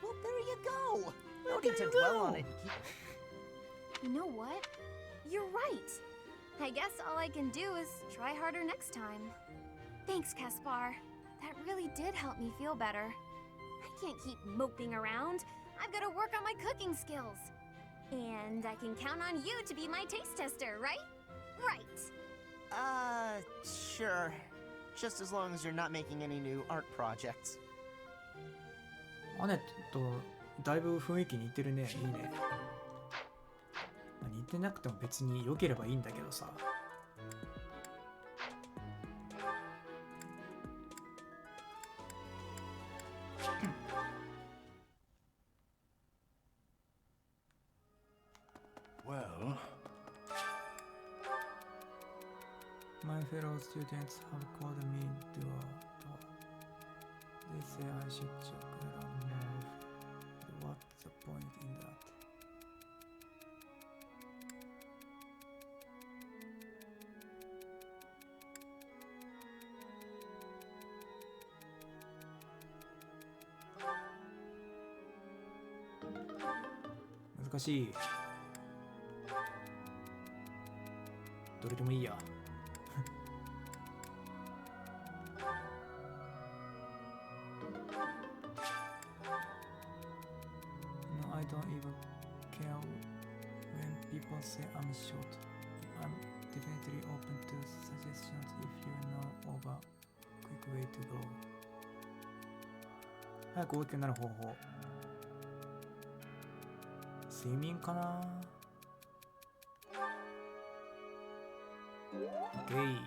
Well, there you go! No need to dwell on it and keep... You know what? You're right. I guess all I can do is try harder next time. Thanks, Caspar. That really did help me feel better. I can't keep moping around. I've got to work on my cooking skills. And I can count on you to be my taste tester, right? Right. Sure. Just as long as you're not making any new art projects. アネットとだいぶ雰囲気似てるね。いいね。まあ似てなくても別に良ければいいんだけどさ。Well, My fellow students have called me duo. They say I should joke around more. What's the point in that?難しい。どれでもいいや。No, I don't even care when people say I'm short. I'm definitely open to suggestions if you know of a quick way to go. 早く大きくなる方法。睡眠かな。OK。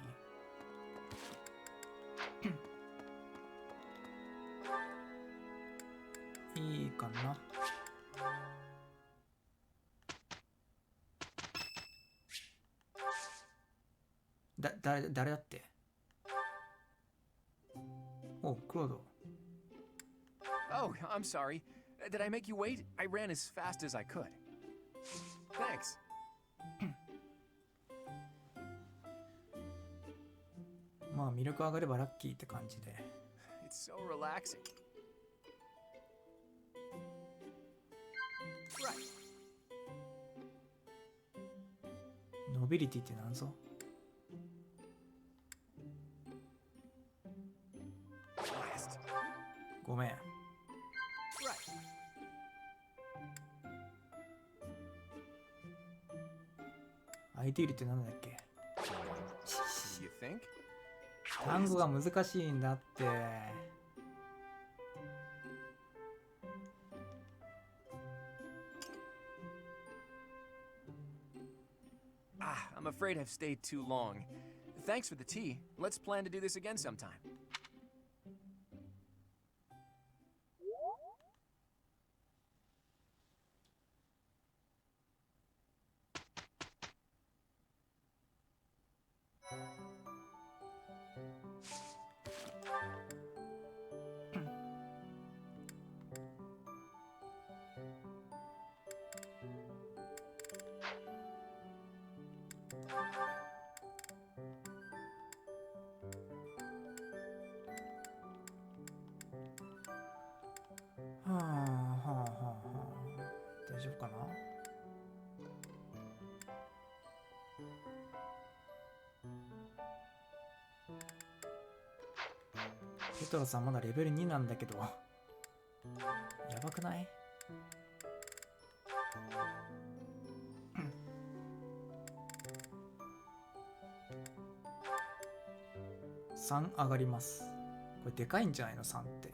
いいかな。誰だって。お、クロード。Oh, I'm sorry. Did I make you wait? I ran as fast as I could. Thanks. まあ、魅力上がればラッキーって感じで。It's so relaxing. Right. ノビリティって何ぞ？ごめん。アイディールって何だっけ？ You think? 単語が難しいんだって。I'm afraid I've stayed too long. Thanks for the tea. Let's plan to do this again sometime.ペトロさんまだレベル2なんだけど、やばくない？3上がります。これでかいんじゃないの3って。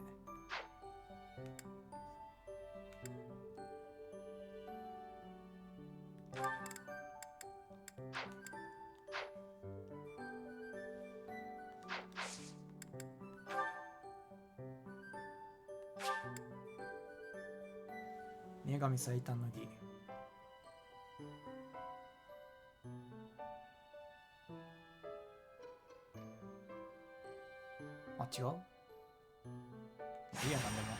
女神最短の儀。あ、違う？いいや、なんでも。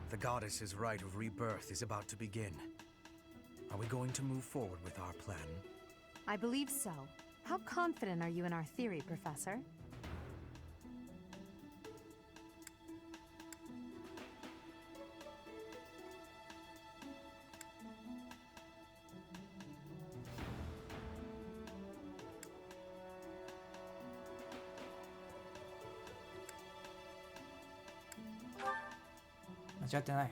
The goddess's rite of rebirth is about to begin. Are we going to move forward with our plan? I believe so. How confident are you in our theory, Professor?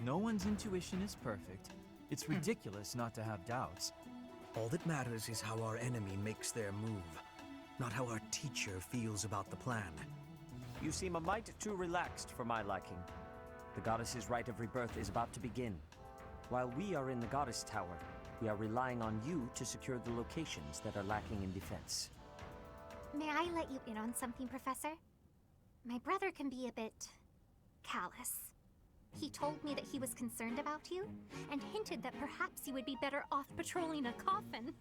No one's intuition is perfect. It's ridiculous not to have doubts. All that matters is how our enemy makes their move, not how our teacher feels about the plan. You seem a mite too relaxed for my liking. The goddess's rite of rebirth is about to begin. While we are in the goddess tower, we are relying on you to secure the locations that are lacking in defense. May I let you in on something, Professor? My brother can be a bit callous. He told me that he was concerned about you, and hinted that perhaps you would be better off patrolling a coffin.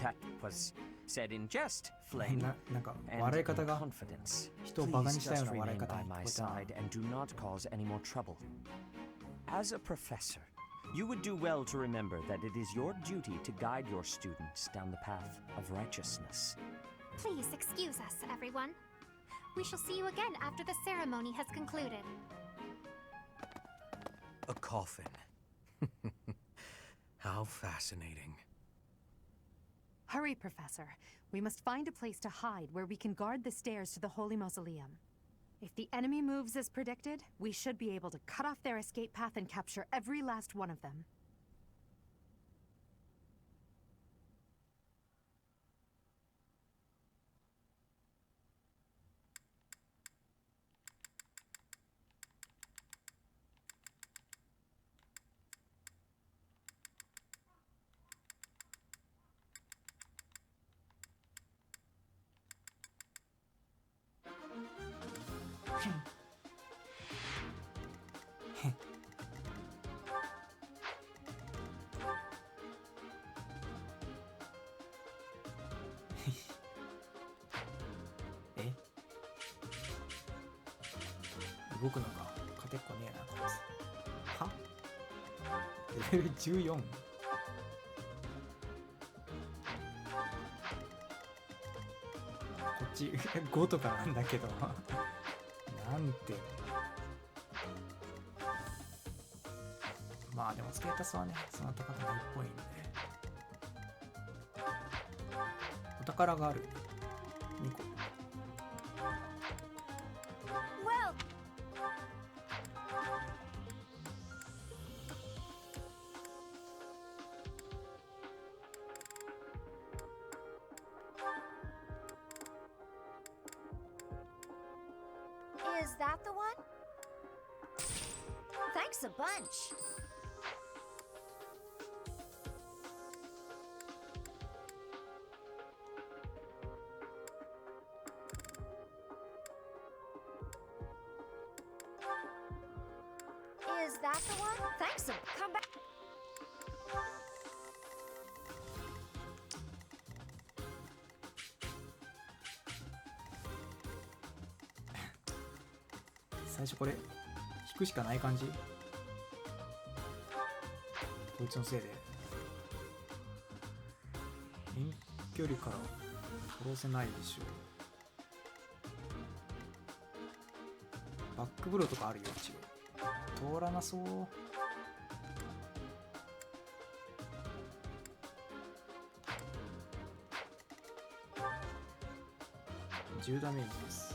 That was said in jest, Flame, and confidence. Please just remain by my side and do not cause any more trouble. As a professor, you would do well to remember that it is your duty to guide your students down the path of righteousness. Please excuse us, everyone. We shall see you again after the ceremony has concluded. A coffin. How fascinating. Hurry, Professor. We must find a place to hide where we can guard the stairs to the Holy Mausoleum. If the enemy moves as predicted, we should be able to cut off their escape path and capture every last one of them.え、動くのか。勝てっこねえなこいつ。は？レベル14。こっち5とかなんだけどなんて。まあでもステータスはねそんな高くないっぽいんで。お宝がある。2個。Well. Is that the one? Thanks a bunch. Is that the one? Thanks a come back.最初これ引くしかない感じ。こいつのせいで遠距離から殺せないでしょう。バックブローとかあるよ一応。通らなそう。10ダメージです。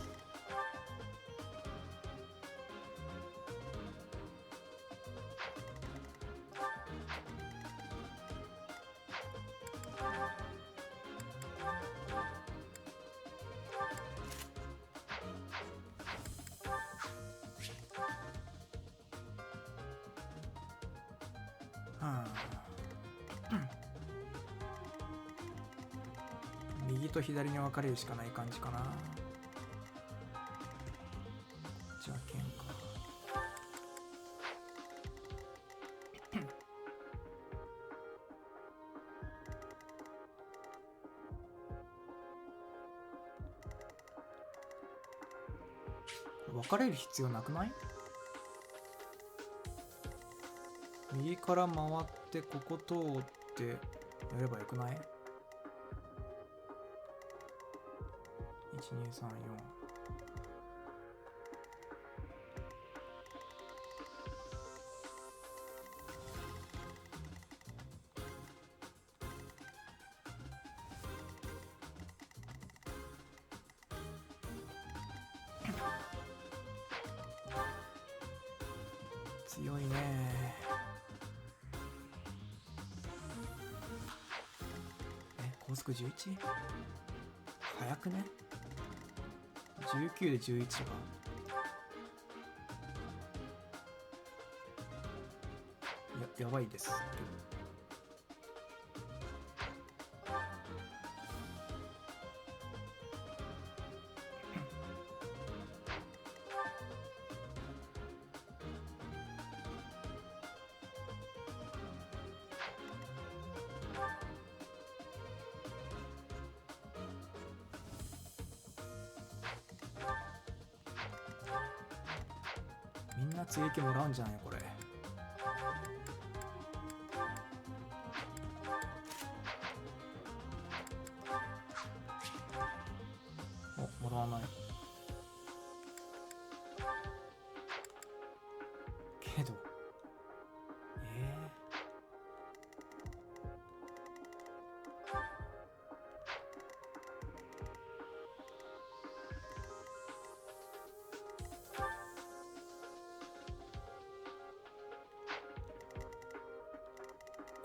右と左に分かれるしかない感じかな。こっちは剣か。分かれる必要なくない？右から回ってここ通っってやればよくない？ 1、2、3、4。強いね。高速 11？ 早くね？ 19 で11がやばいです。みんな追撃もらうんじゃないこれ。お、もらわないけど、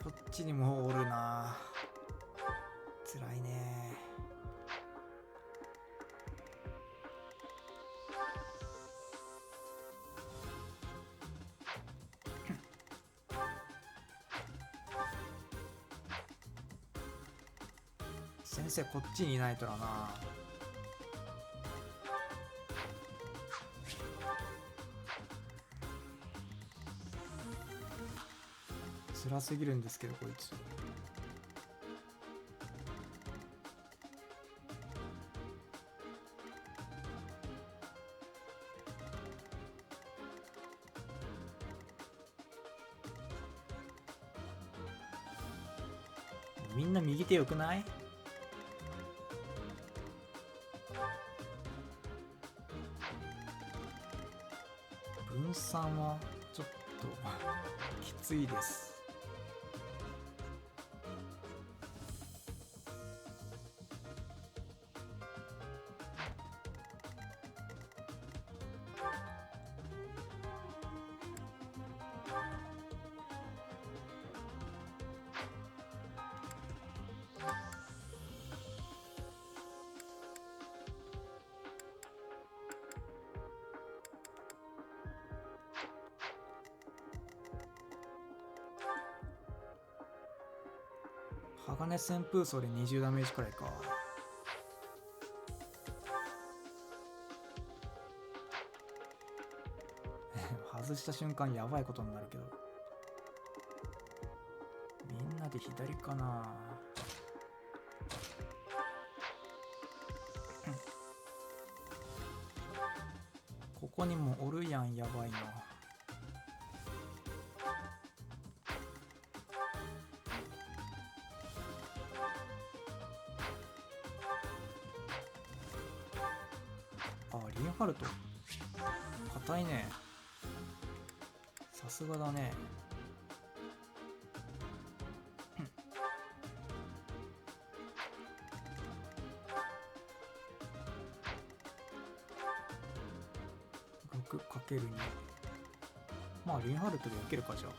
こっちにもおるな。辛いね。先生こっちにいないとだな。辛すぎるんですけどこいつ。みんな右手よくない？分散はちょっときついです。鋼旋風層で20ダメージくらいか。外した瞬間やばいことになるけど。みんなで左かな。ここにもおるやん、やばいな。リンハルト硬いね。さすがだね。6×2。まあリンハルトで受けるか。じゃあ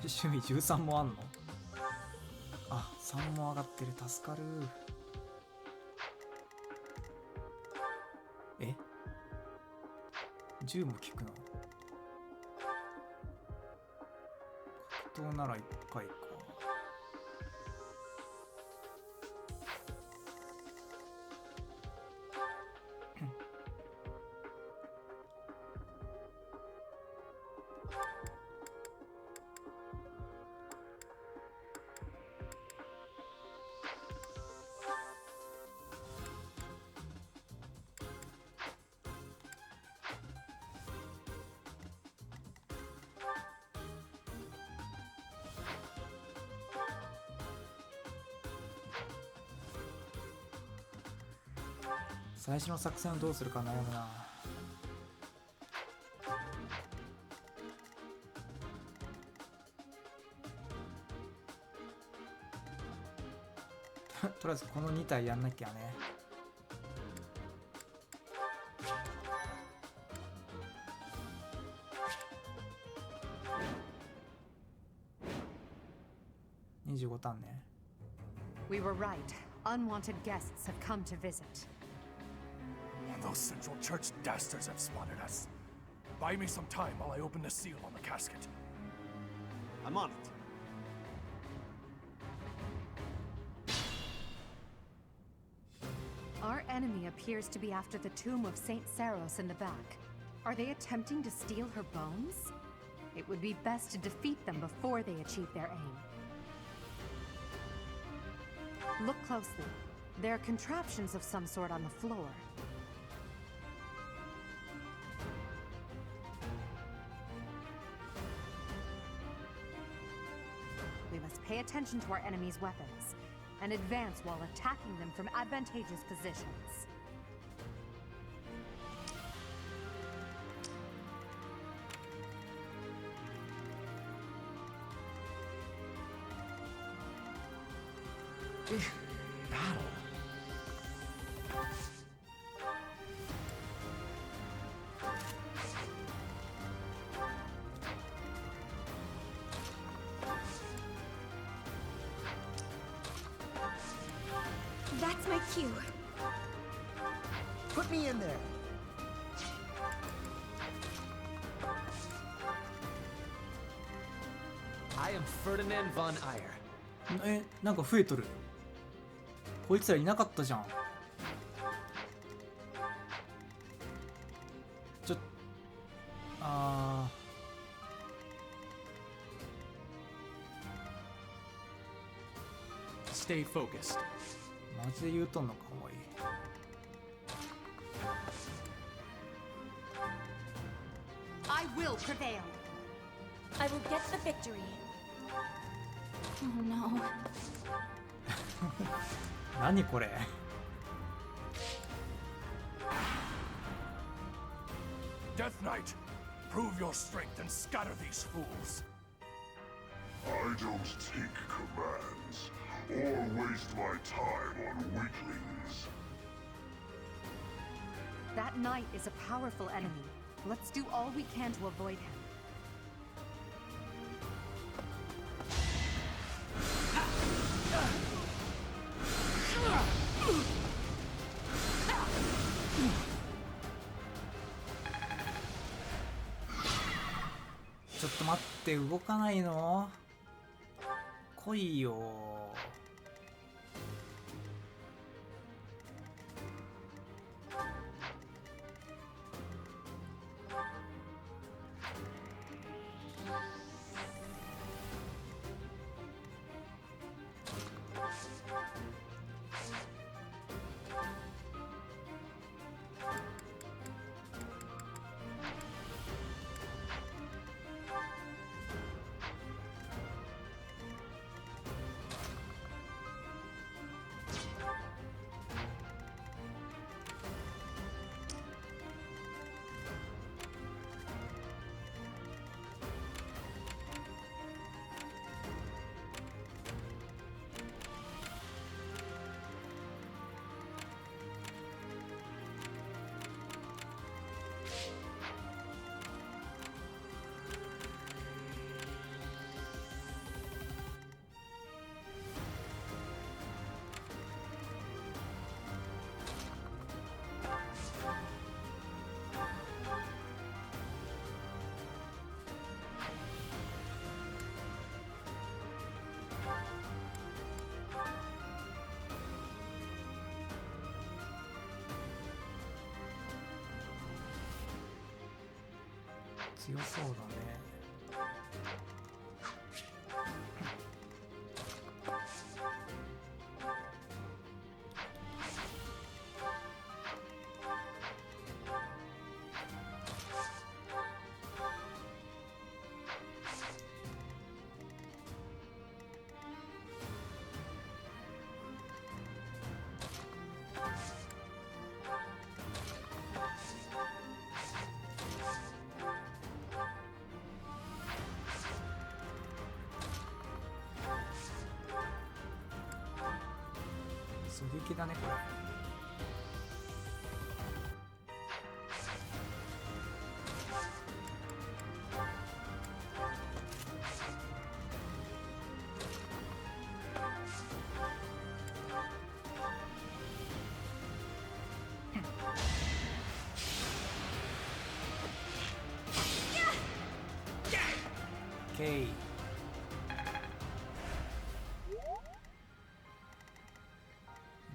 趣味13もあんの？あ、3も上がってる。助かる。え10も効くの？格闘なら1回か。最初の作戦をどうするか悩むな。とりあえずこの2体やんなきゃね。25ターンね。We were right. Unwanted guests have come to visit. Those Central Church dastards have spotted us. Buy me some time while I open the seal on the casket. I'm on it. Our enemy appears to be after the tomb of Saint Saros in the back. Are they attempting to steal her bones? It would be best to defeat them before they achieve their aim. Look closely. There are contraptions of some sort on the floor. We must pay attention to our enemy's weapons and advance while attacking them from advantageous positions. Battle. That's my cue. Put me in there. I am Ferdinand von Eyre. なんか増えとる。こいつらいなかったじゃん。Stay focused. マジで言うとんのか、おい。I will prevail. I will get the victory. Oh no. 何これ。Death Knight, prove your strength and scatter these fools. I don't take commands or waste my time on weaklings. That knight is a powerful enemy. Let's do all we can to avoid him. Just ちょっと待って、動かないの？来いよ。強そうだね。撃だねこれ。オッケー。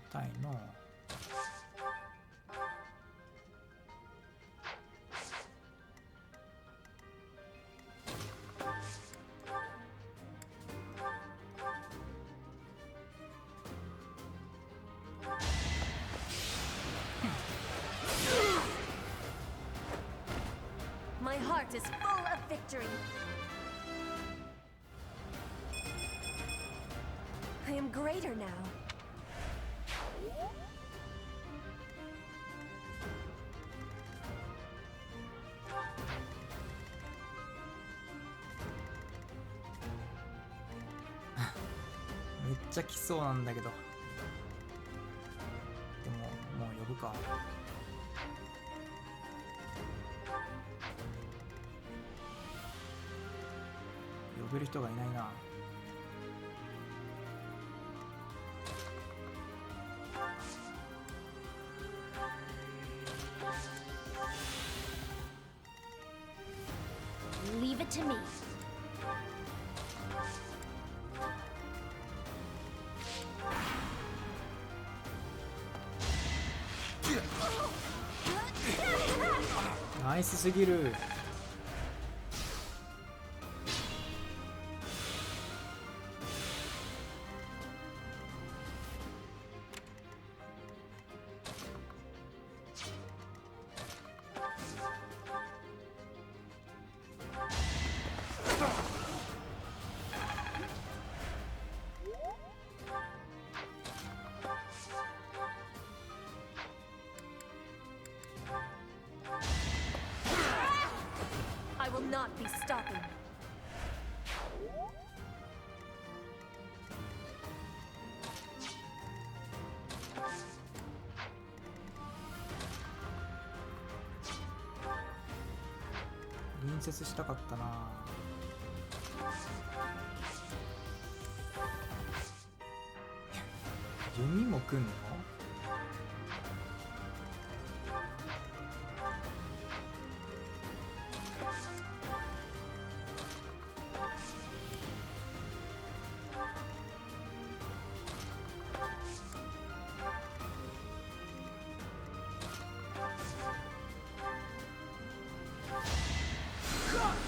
痛いの。My heart is full of victory. I am greater now.めっちゃ来そうなんだけど。でももう呼ぶか。呼べる人がいないな。Leave it to me. Nice ナイスすぎる。I will not be stopping.「隣接したかったな。弓も来んの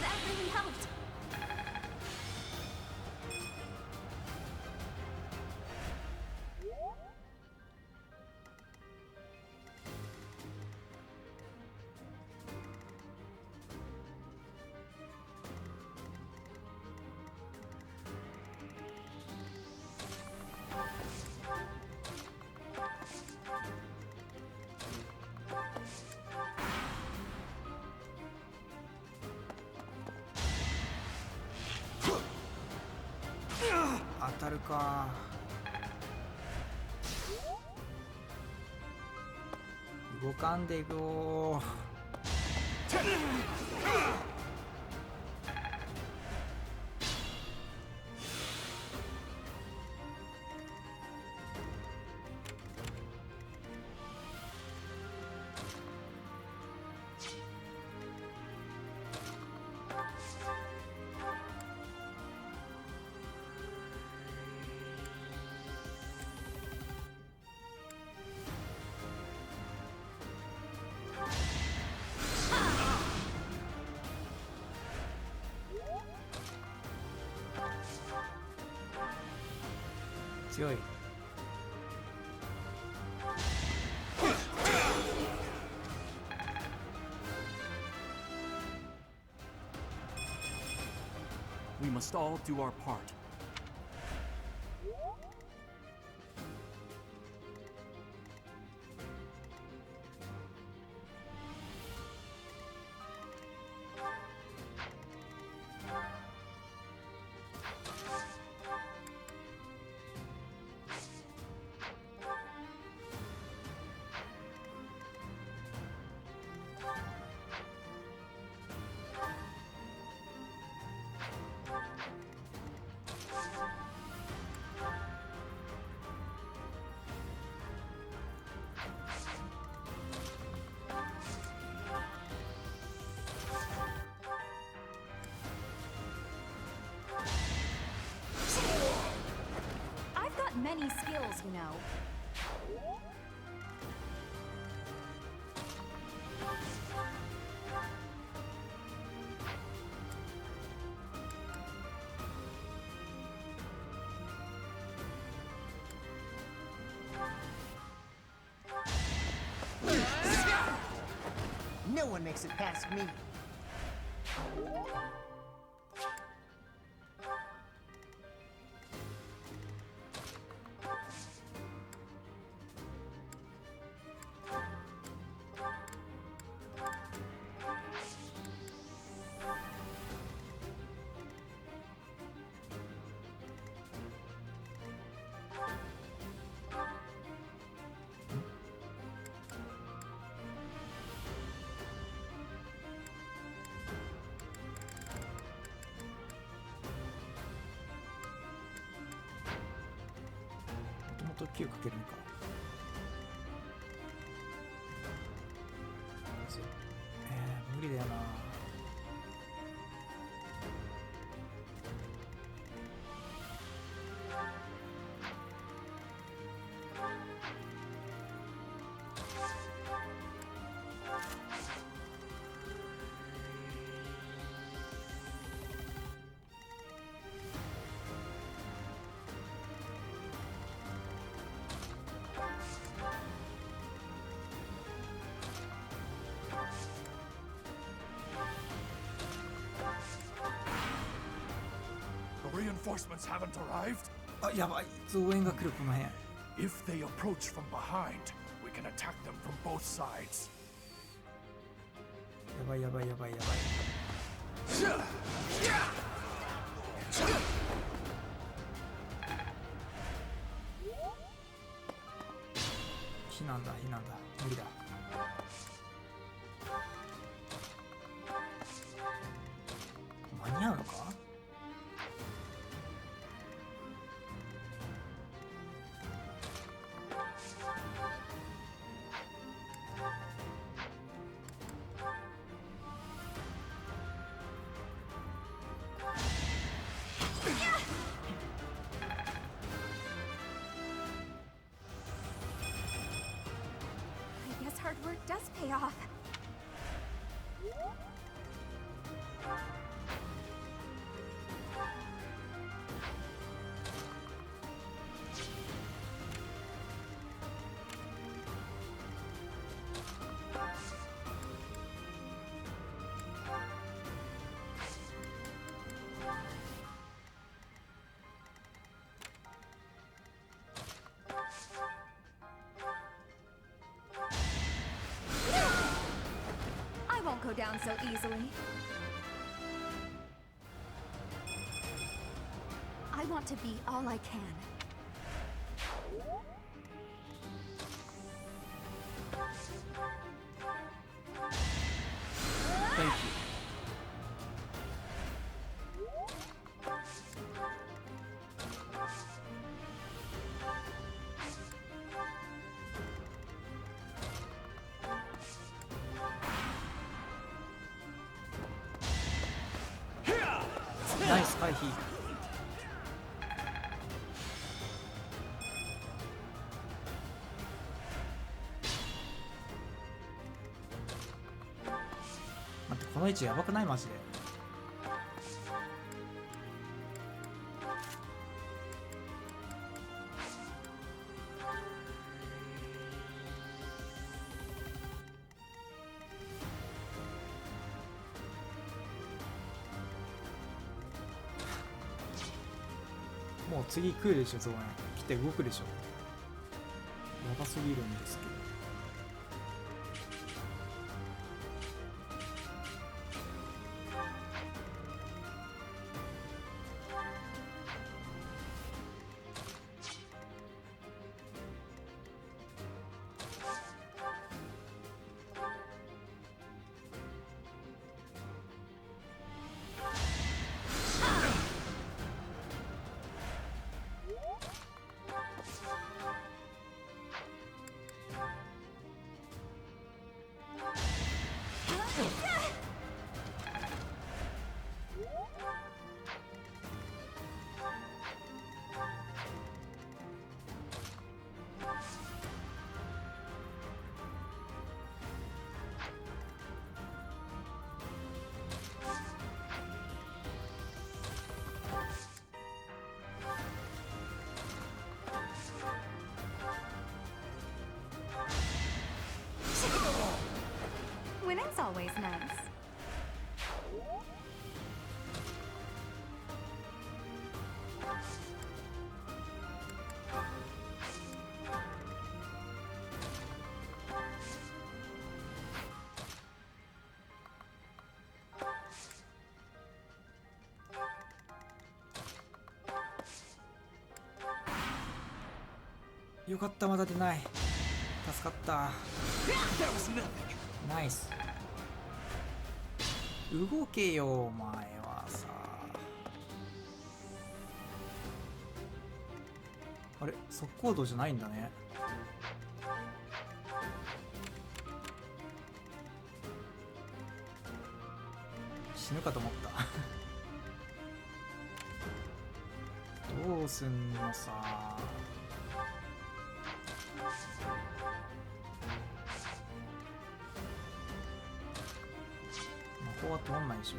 ？That really helped. .当たるか。動かんでいこう。強い。We must all do our part. you know. No one makes it past me. Q かけるのか。無理だよな。Reinforcements haven't arrived? あ、やばい。増援が来るこの辺。If they approach from behind, we can attack them from both sides. やばいやばいやばいやばい。避難だ避難だ。無理だ。間に合うのか？Hard work does pay off. Go down so easily. I want to be all I can. Thank you. Nice 回避。待って、この位置やばくないマジで。もう次来るでしょ、増援。来て動くでしょ。やばすぎるんですけど。よかった、まだ出ない。助かった。ナイス。動けよお前はさ。あれ、速攻動じゃないんだね。死ぬかと思ったどうすんのさ。魔法は通んないでしょ。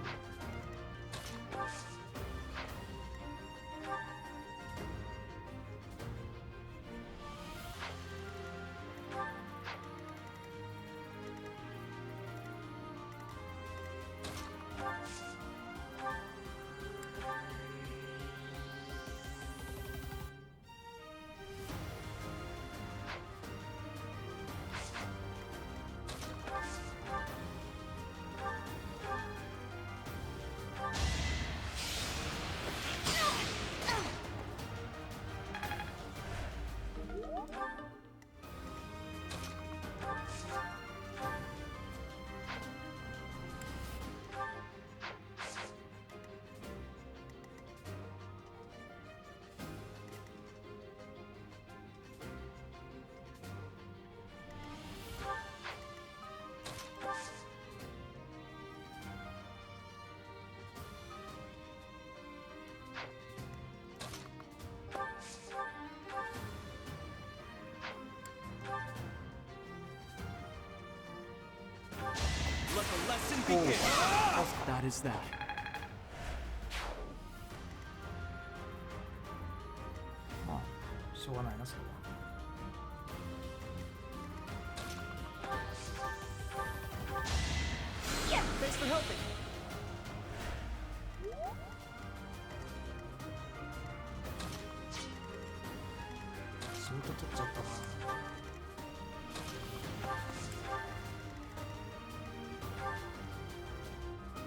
That is that. まあ、しょうがないな、それは。Yeah, thanks for helping. 仕事取っちゃったな。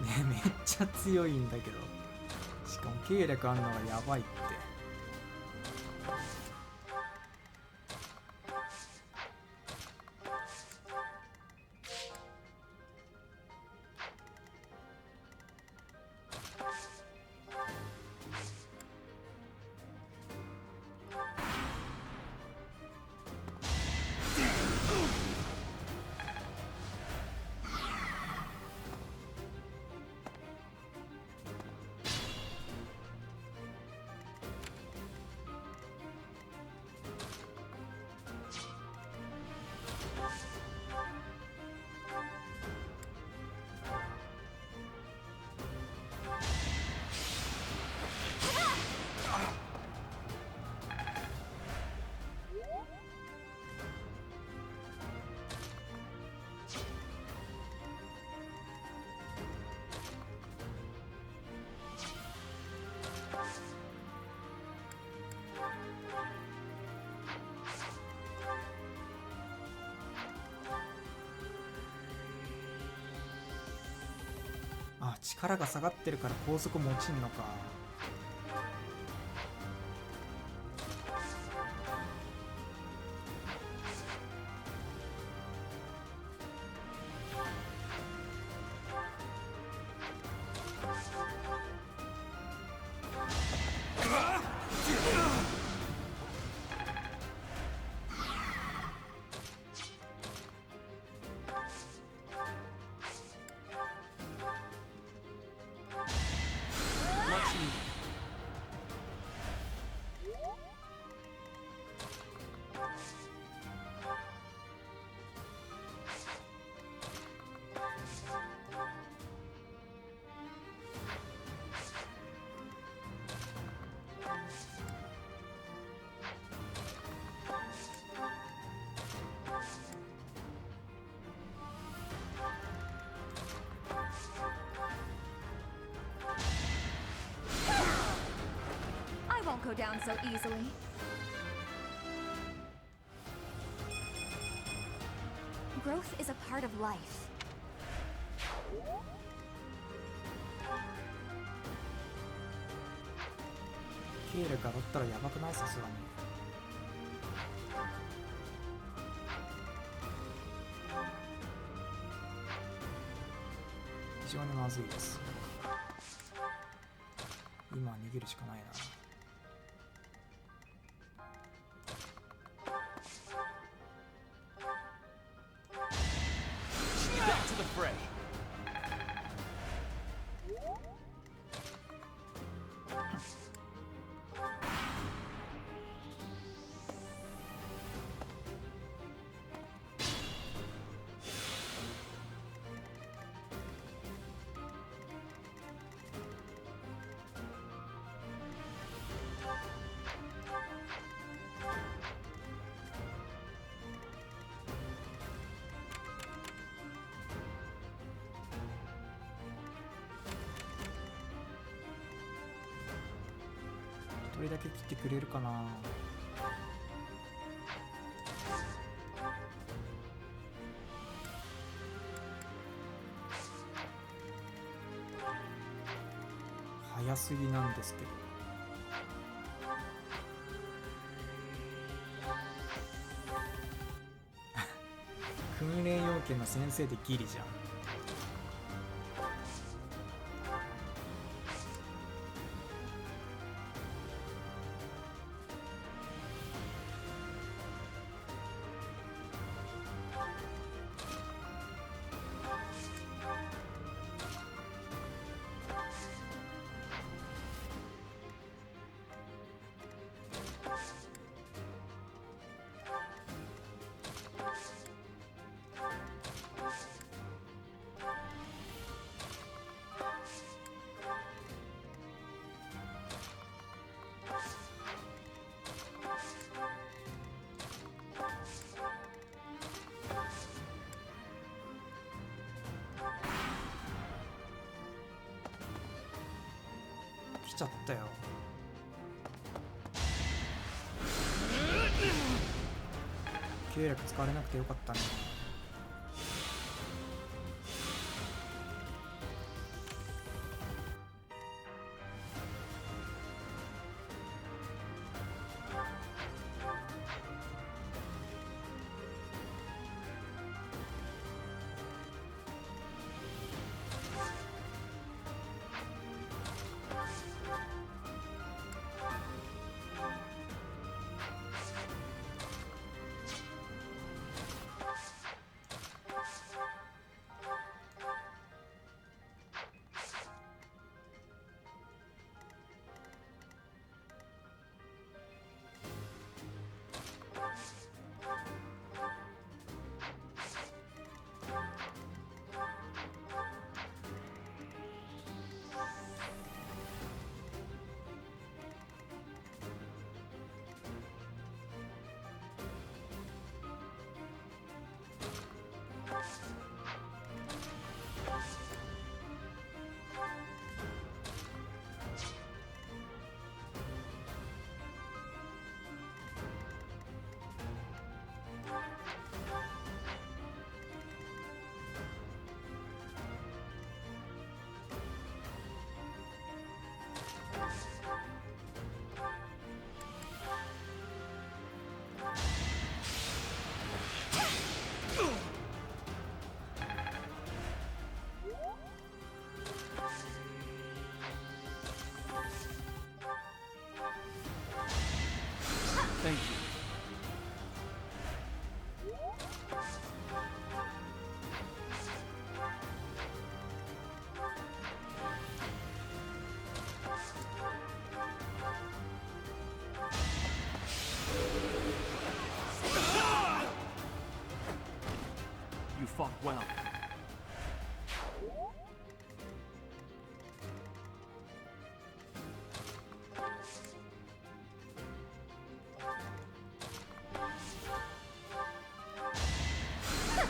ね、めっちゃ強いんだけど、しかも計略あんのがやばいって。あ、力が下がってるから高速も落ちんのか。Go down so easily. Growth is a part of life. 計略当たったらやばくない？さすがに。常にまずいです。今は逃げるしかないな。Back to the fray.一人だけ切ってくれるかな。早すぎなんですけど。訓練要件の先生でギリじゃん。来ちゃったよ。計略使われなくてよかったね。Thank you. You fought well.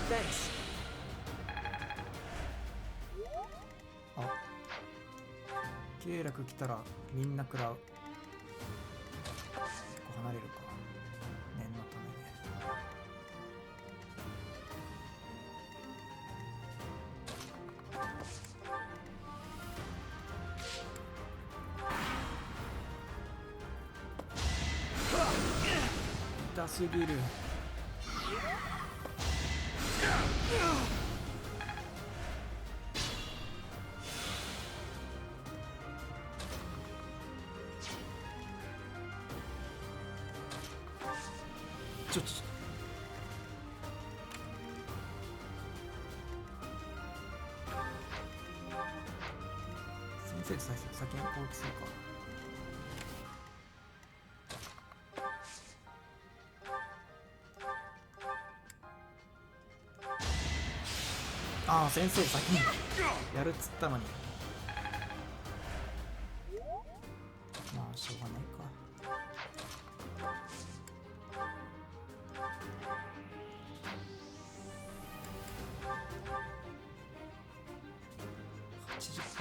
Thanks. あ、計略来たらみんな食らう。離れるか。念のためね。痛すぎる。先生と先に攻撃するか。ああ、先生先にやるっつったのに。まあしょうがないか。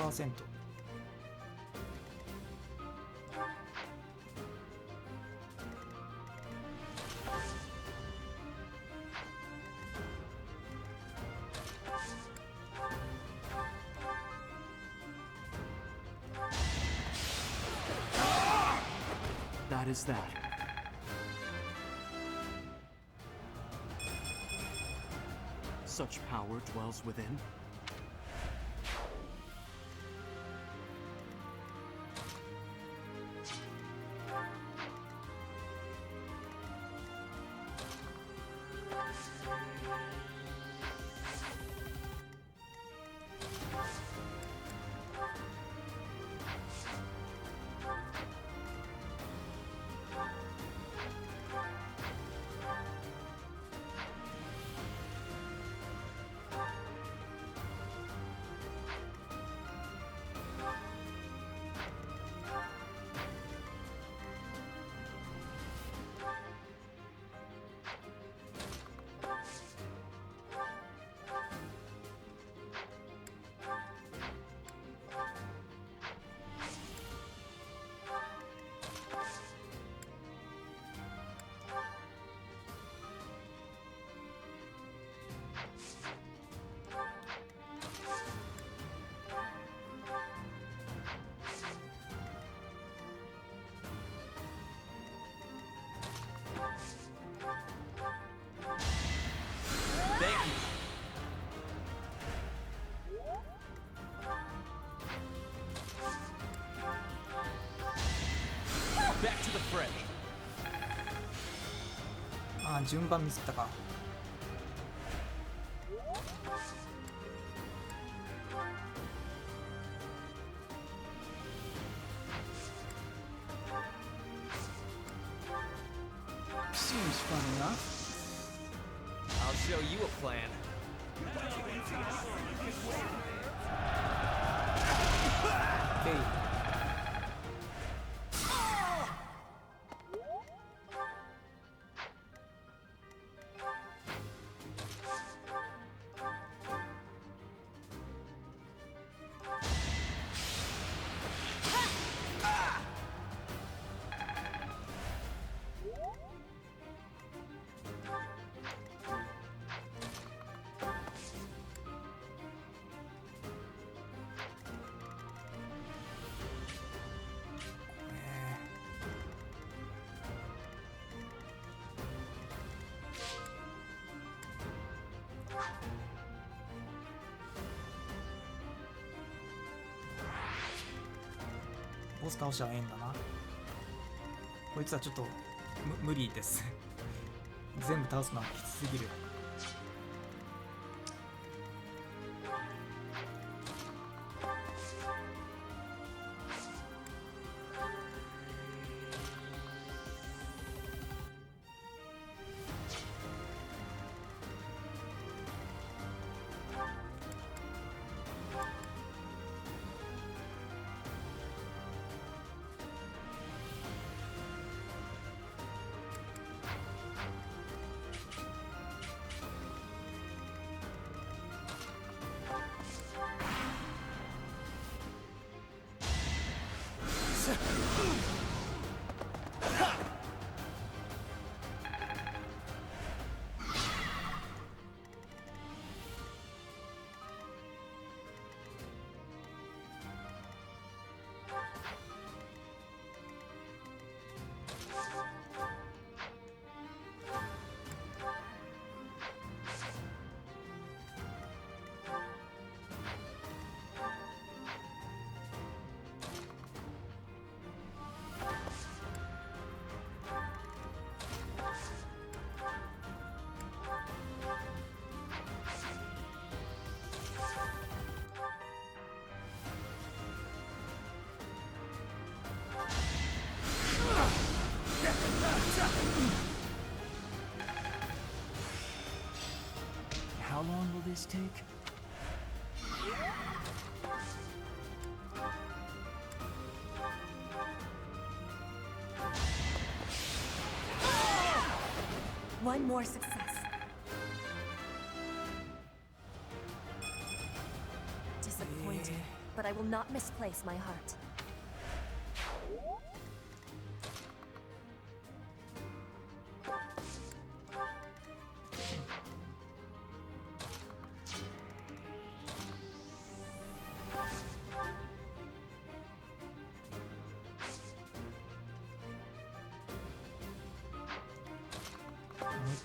80%。That is that. Such power dwells within. Back to the fray. ああ、順番ミスったか。Seems fun enough. I'll show you a plan. Okay.ボス倒しはええんだな。こいつはちょっと無理です。全部倒すのはきつすぎる。How long will this take? One more success. Disappointing, but I will not misplace my heart.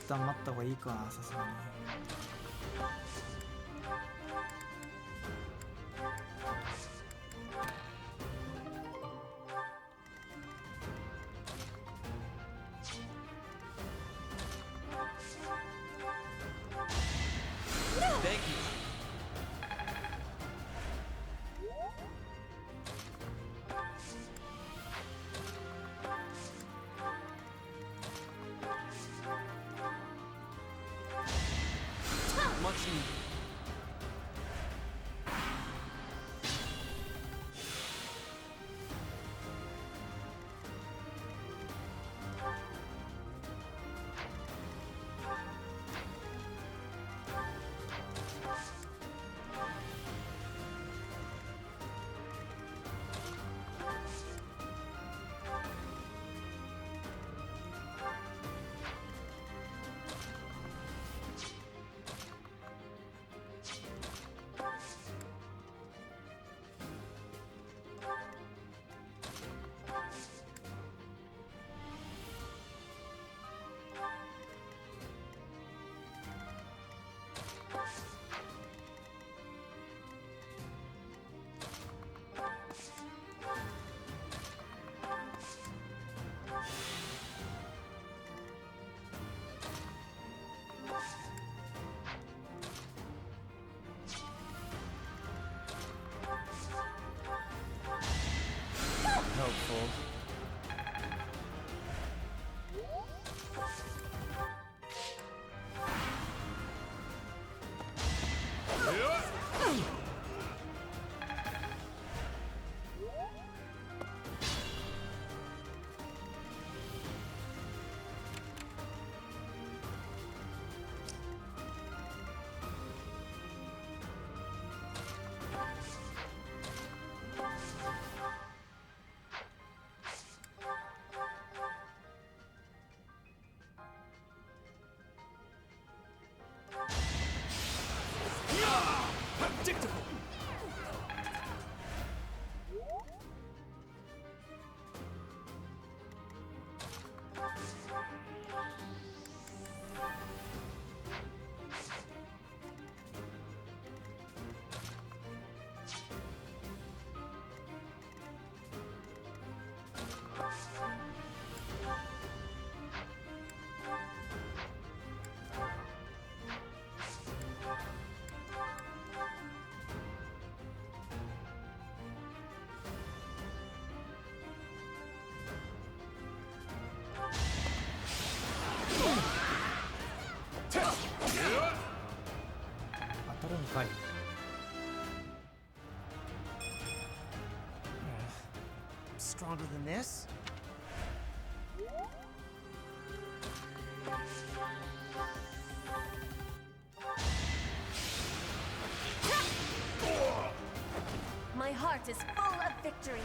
一旦待った方がいいかな、さすがに。Helpful. Predictable. Stronger than this? My heart is full of victory.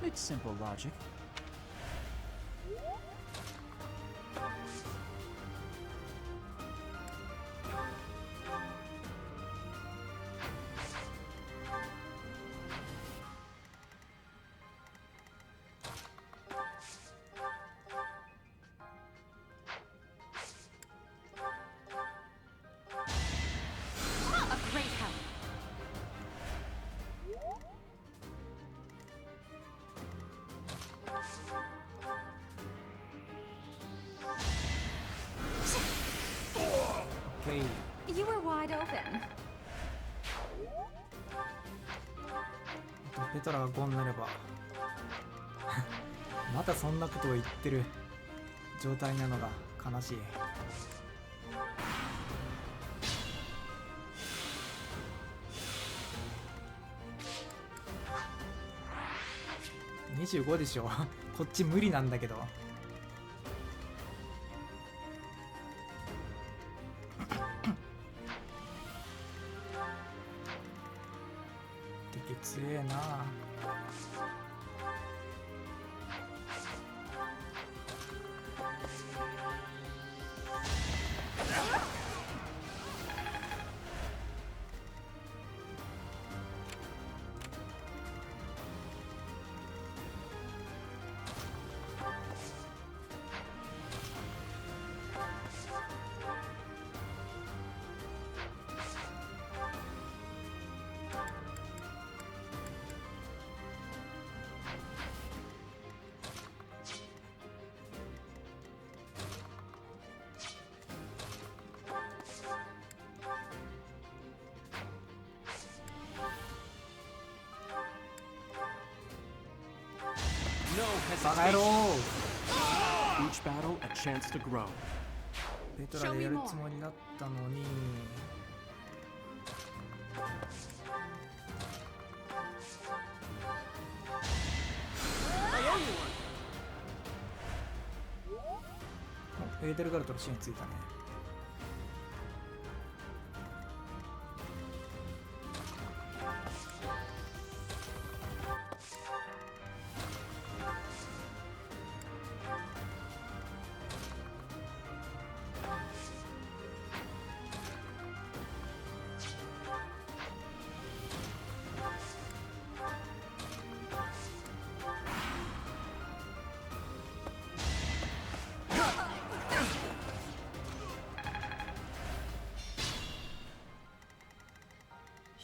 It's simple logic. A great help. Okay. You were wide open. ペトラが5になればまたそんなことを言ってる状態なのが悲しい。25でしょこっち無理なんだけど。敵強えな。バカ野郎。 Each battle a chance to grow. ペトラでやるつもりだったのに。エーデルガルトのシーンついたね。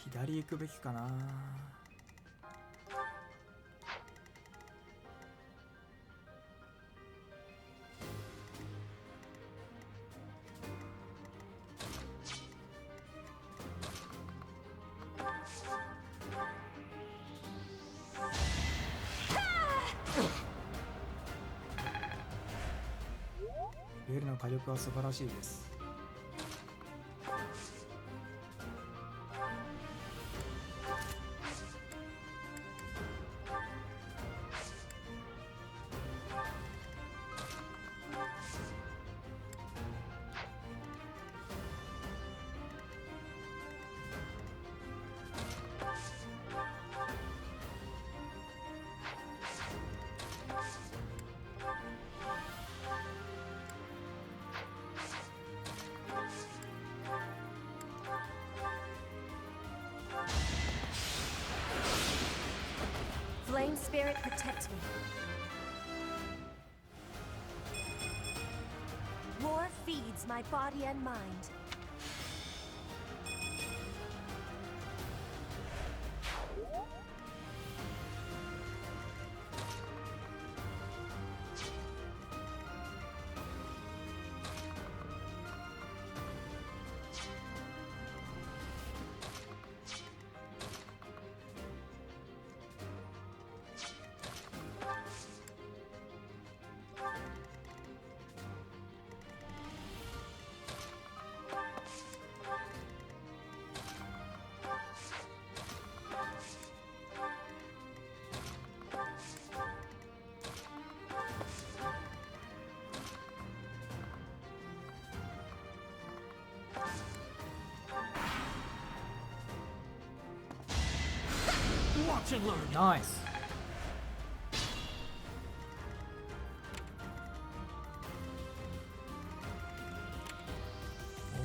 左行くべきかな。ベルの火力は素晴らしいです。Flame spirit protect me. War feeds my body and mind. Watch and learn. Nice.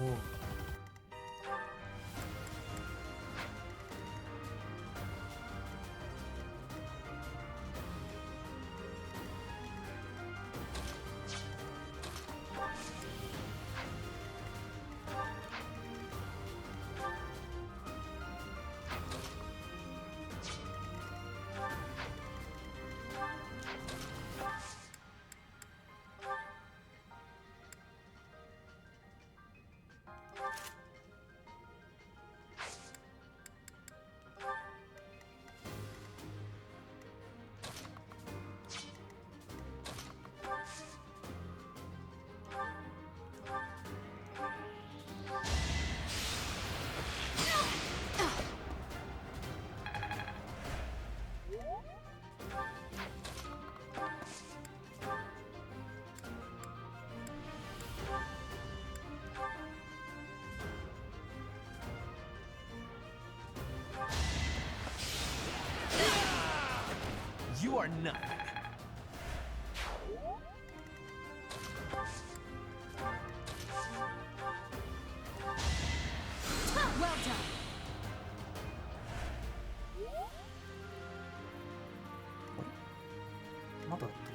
おお。You are nothing. Well done. まだだったか。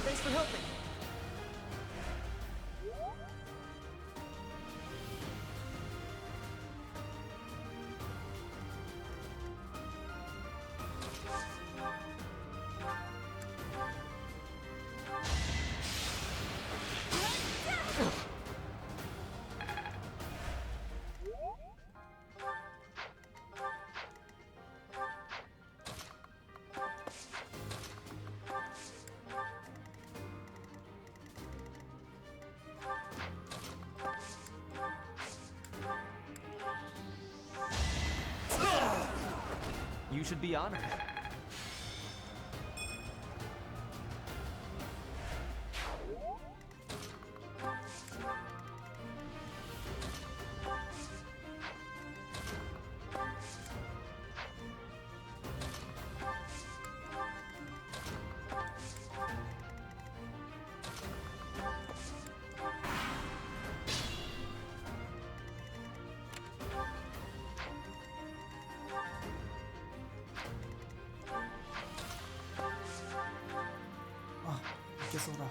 Thanks for helping. You should be honored. Ah, いけそうだ。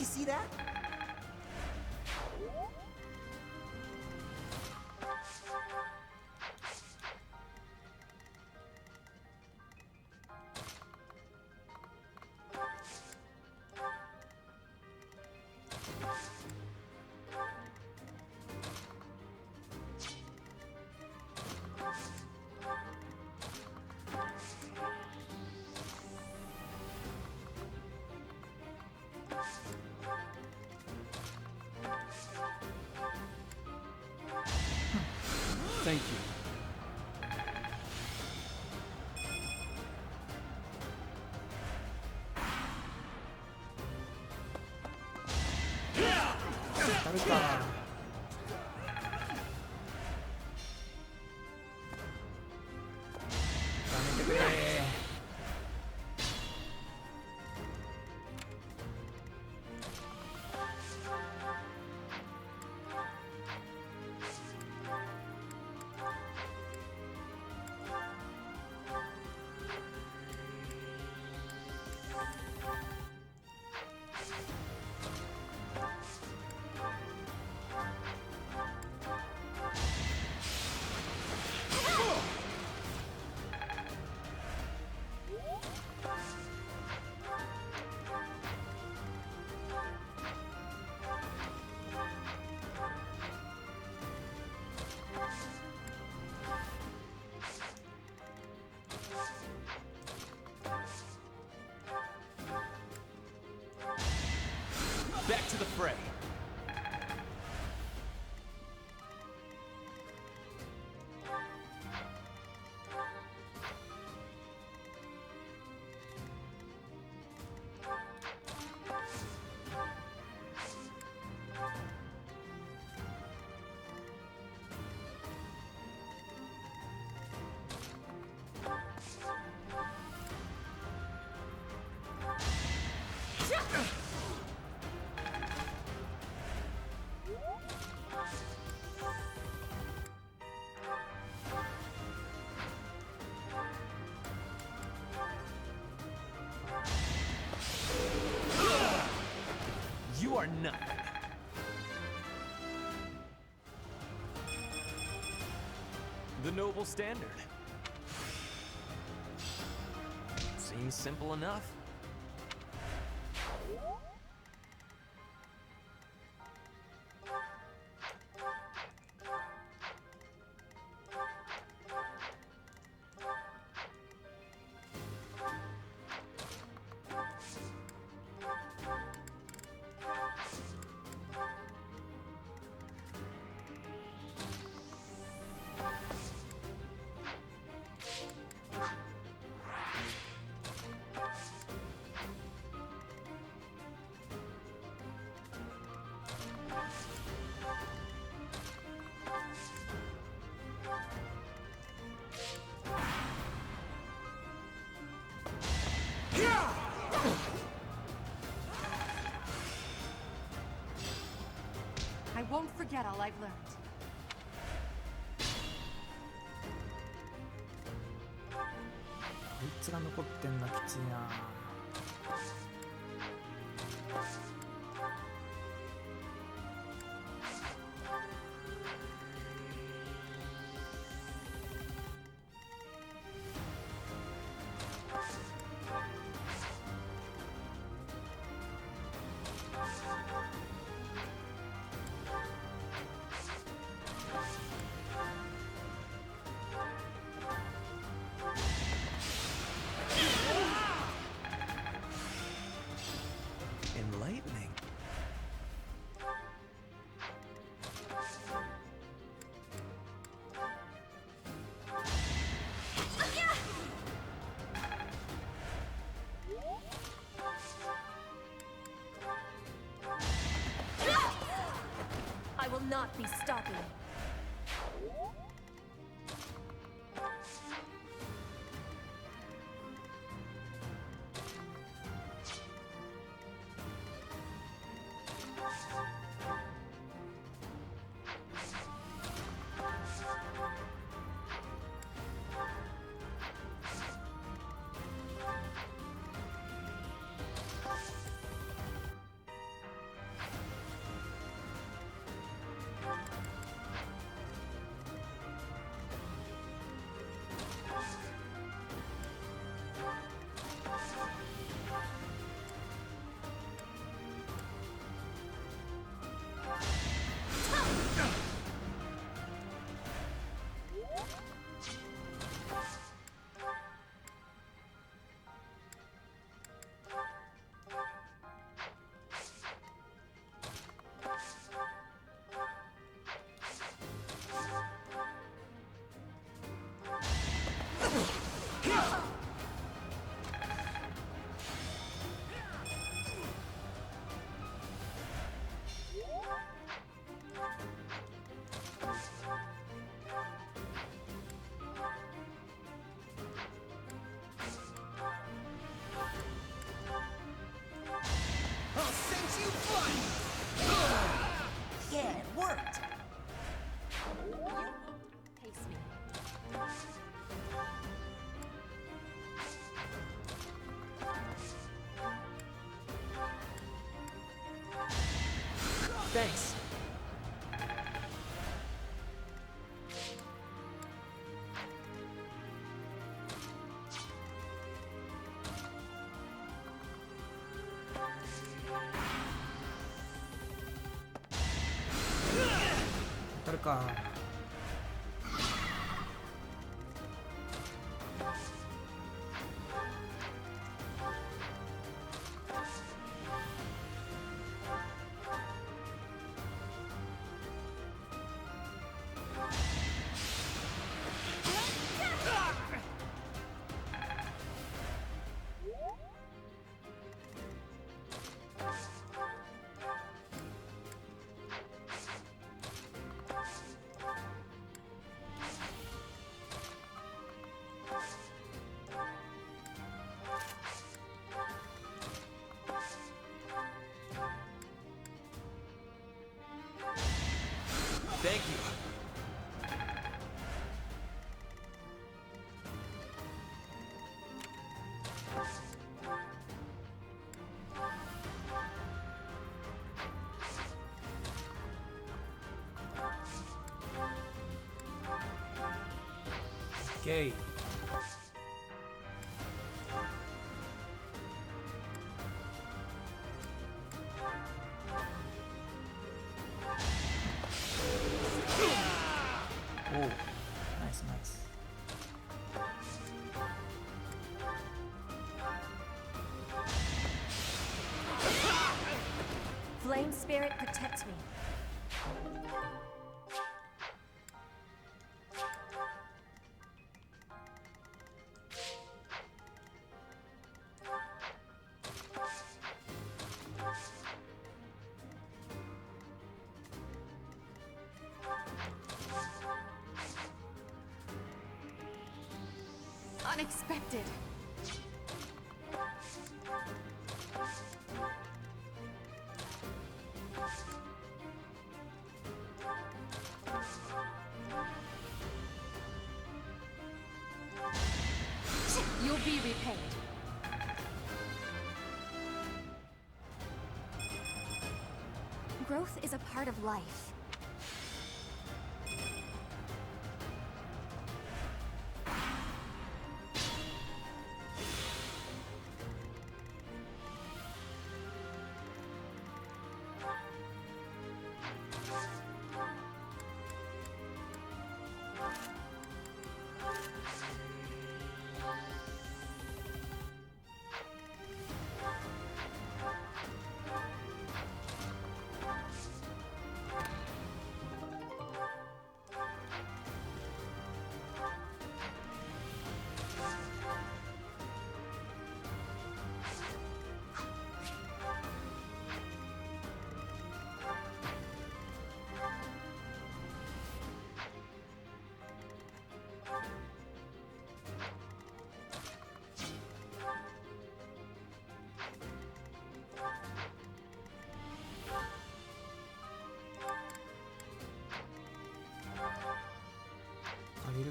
You see that? Thank you. Back to the fray. You are nothing. The noble standard. Seems simple enough. I won't forget all I've learned. こいつが残ってんのきついな。Enlightening. I will not be stopping. hurt! Pace me. Thanks. Thank you. Okay. Oh, nice, nice. Flame spirit protects me. Unexpected. You'll be repaid. Growth is a part of life.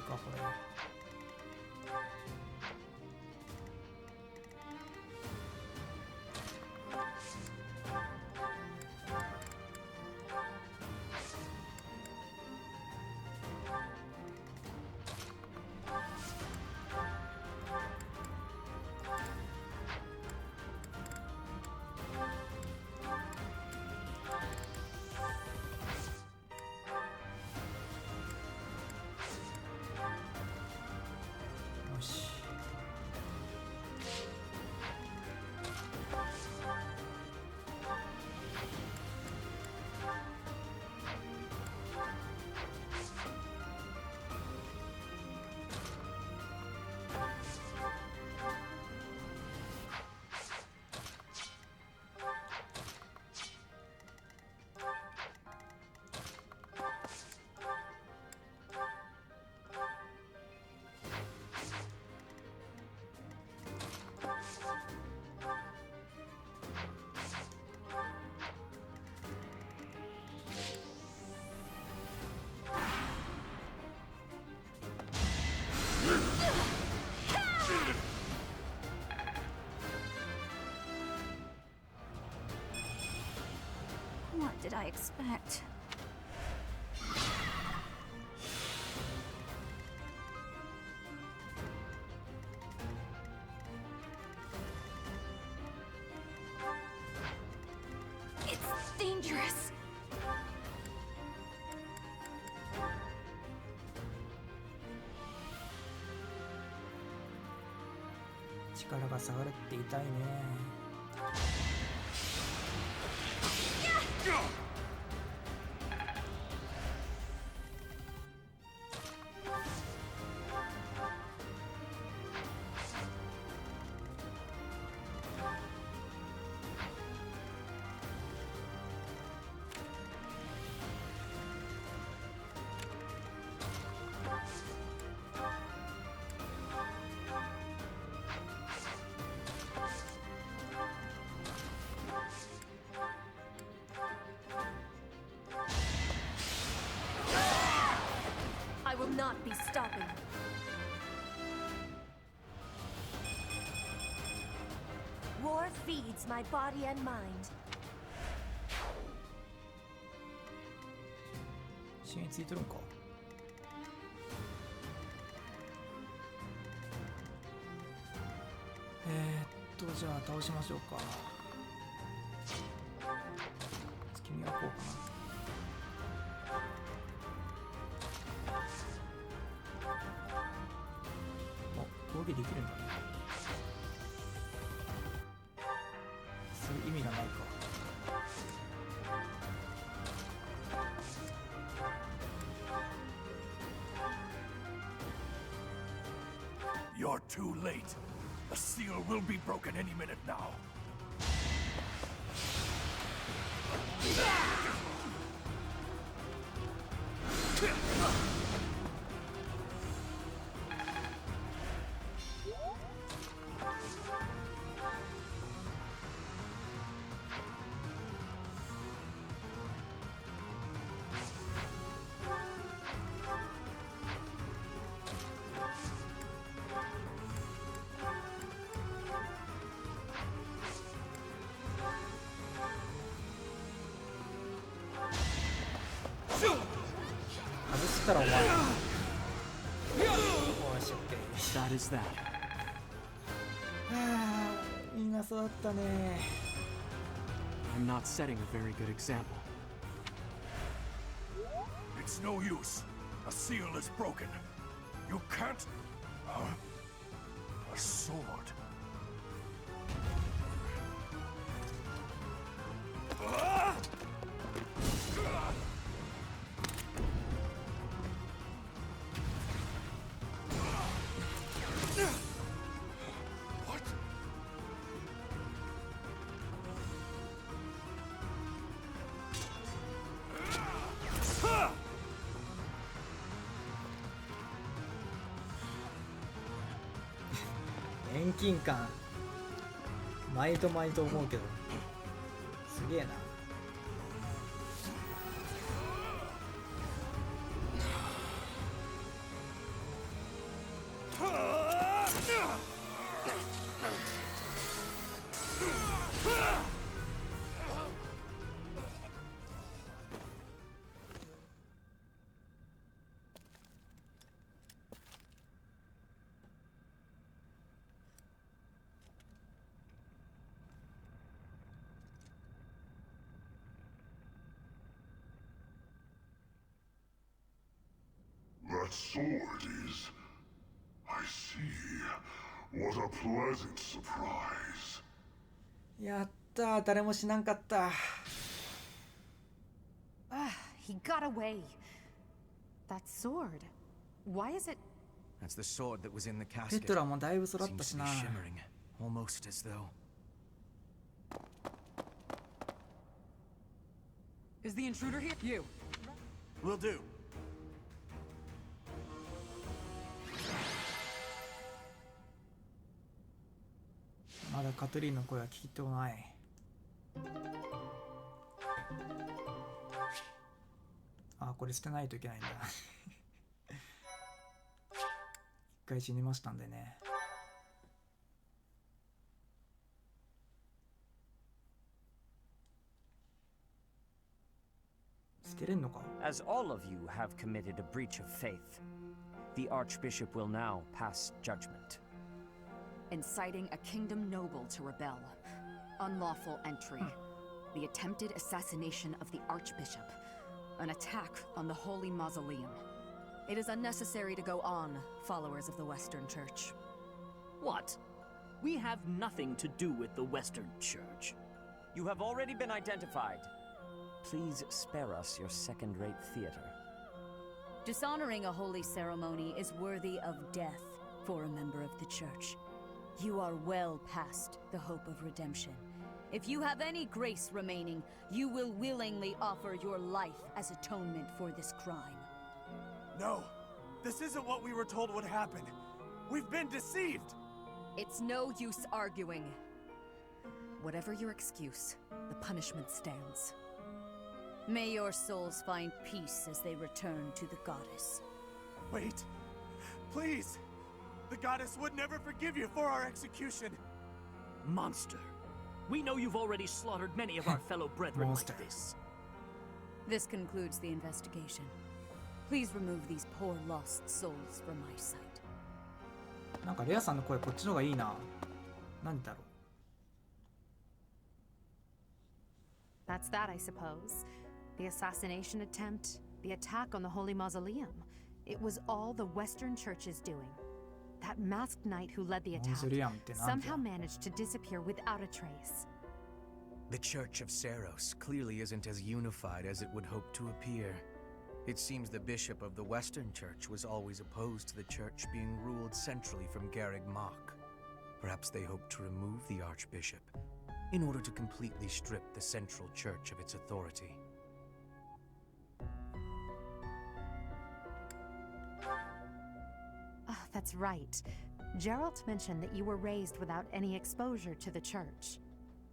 かこれ。did I expect? It's dangerous. 力が下がるって痛いね。I will not be stopping. War feeds my body and mind. 死についとるんか。じゃあ倒しましょうか。君はこうかな。攻撃できるんだね。そういう意味がないか。You're too late. The seal will be broken any minute now. That is that. みんなそうだったね。 I'm not setting a very good example. It's no use. A seal is broken. You can't. A sword. What? 遠近感毎度毎度思うけどすげえな。That sword is... I see. What a pleasant surprise. やったー、誰も死なんかった。He got away. That sword. Why is it? That's the sword that was in the ペ casket. トラもだいぶ揃ったし Seems to な。 be shimmering, almost as though. Is the intruder here? You. Will do. まだカトリーンの声は聞いてもない。あ、これ捨てないといけないんだ。一回死にましたんでね。捨てれんのか？ As all of you have committed a breach of faith, the Archbishop will now pass judgment. Inciting a kingdom noble to rebel. Unlawful entry. The attempted assassination of the Archbishop. An attack on the Holy Mausoleum. It is unnecessary to go on, followers of the Western Church. What? We have nothing to do with the Western Church. You have already been identified. Please spare us your second-rate theater. Dishonoring a holy ceremony is worthy of death for a member of the Church. You are well past the hope of redemption. If you have any grace remaining, you will willingly offer your life as atonement for this crime. No, this isn't what we were told would happen. We've been deceived! It's no use arguing. Whatever your excuse, the punishment stands. May your souls find peace as they return to the goddess. Wait, please! The goddess would never forgive you for our execution! Monster. We know you've already slaughtered many of our fellow brethren like this. This concludes the investigation. Please remove these poor lost souls from my sight. なんかレアさんの声こっちの方がいいな。なんだろう。 That's that, I suppose. The assassination attempt, the attack on the Holy Mausoleum. It was all the Western Church's doing. That masked knight who led the attack somehow managed to disappear without a trace. The Church of Seros clearly isn't as unified as it would hope to appear. It seems the bishop of the Western Church was always opposed to the church being ruled centrally from Garreg Mach. Perhaps they hoped to remove the archbishop in order to completely strip the central church of its authority. Ah, that's right. Geralt mentioned that you were raised without any exposure to the church.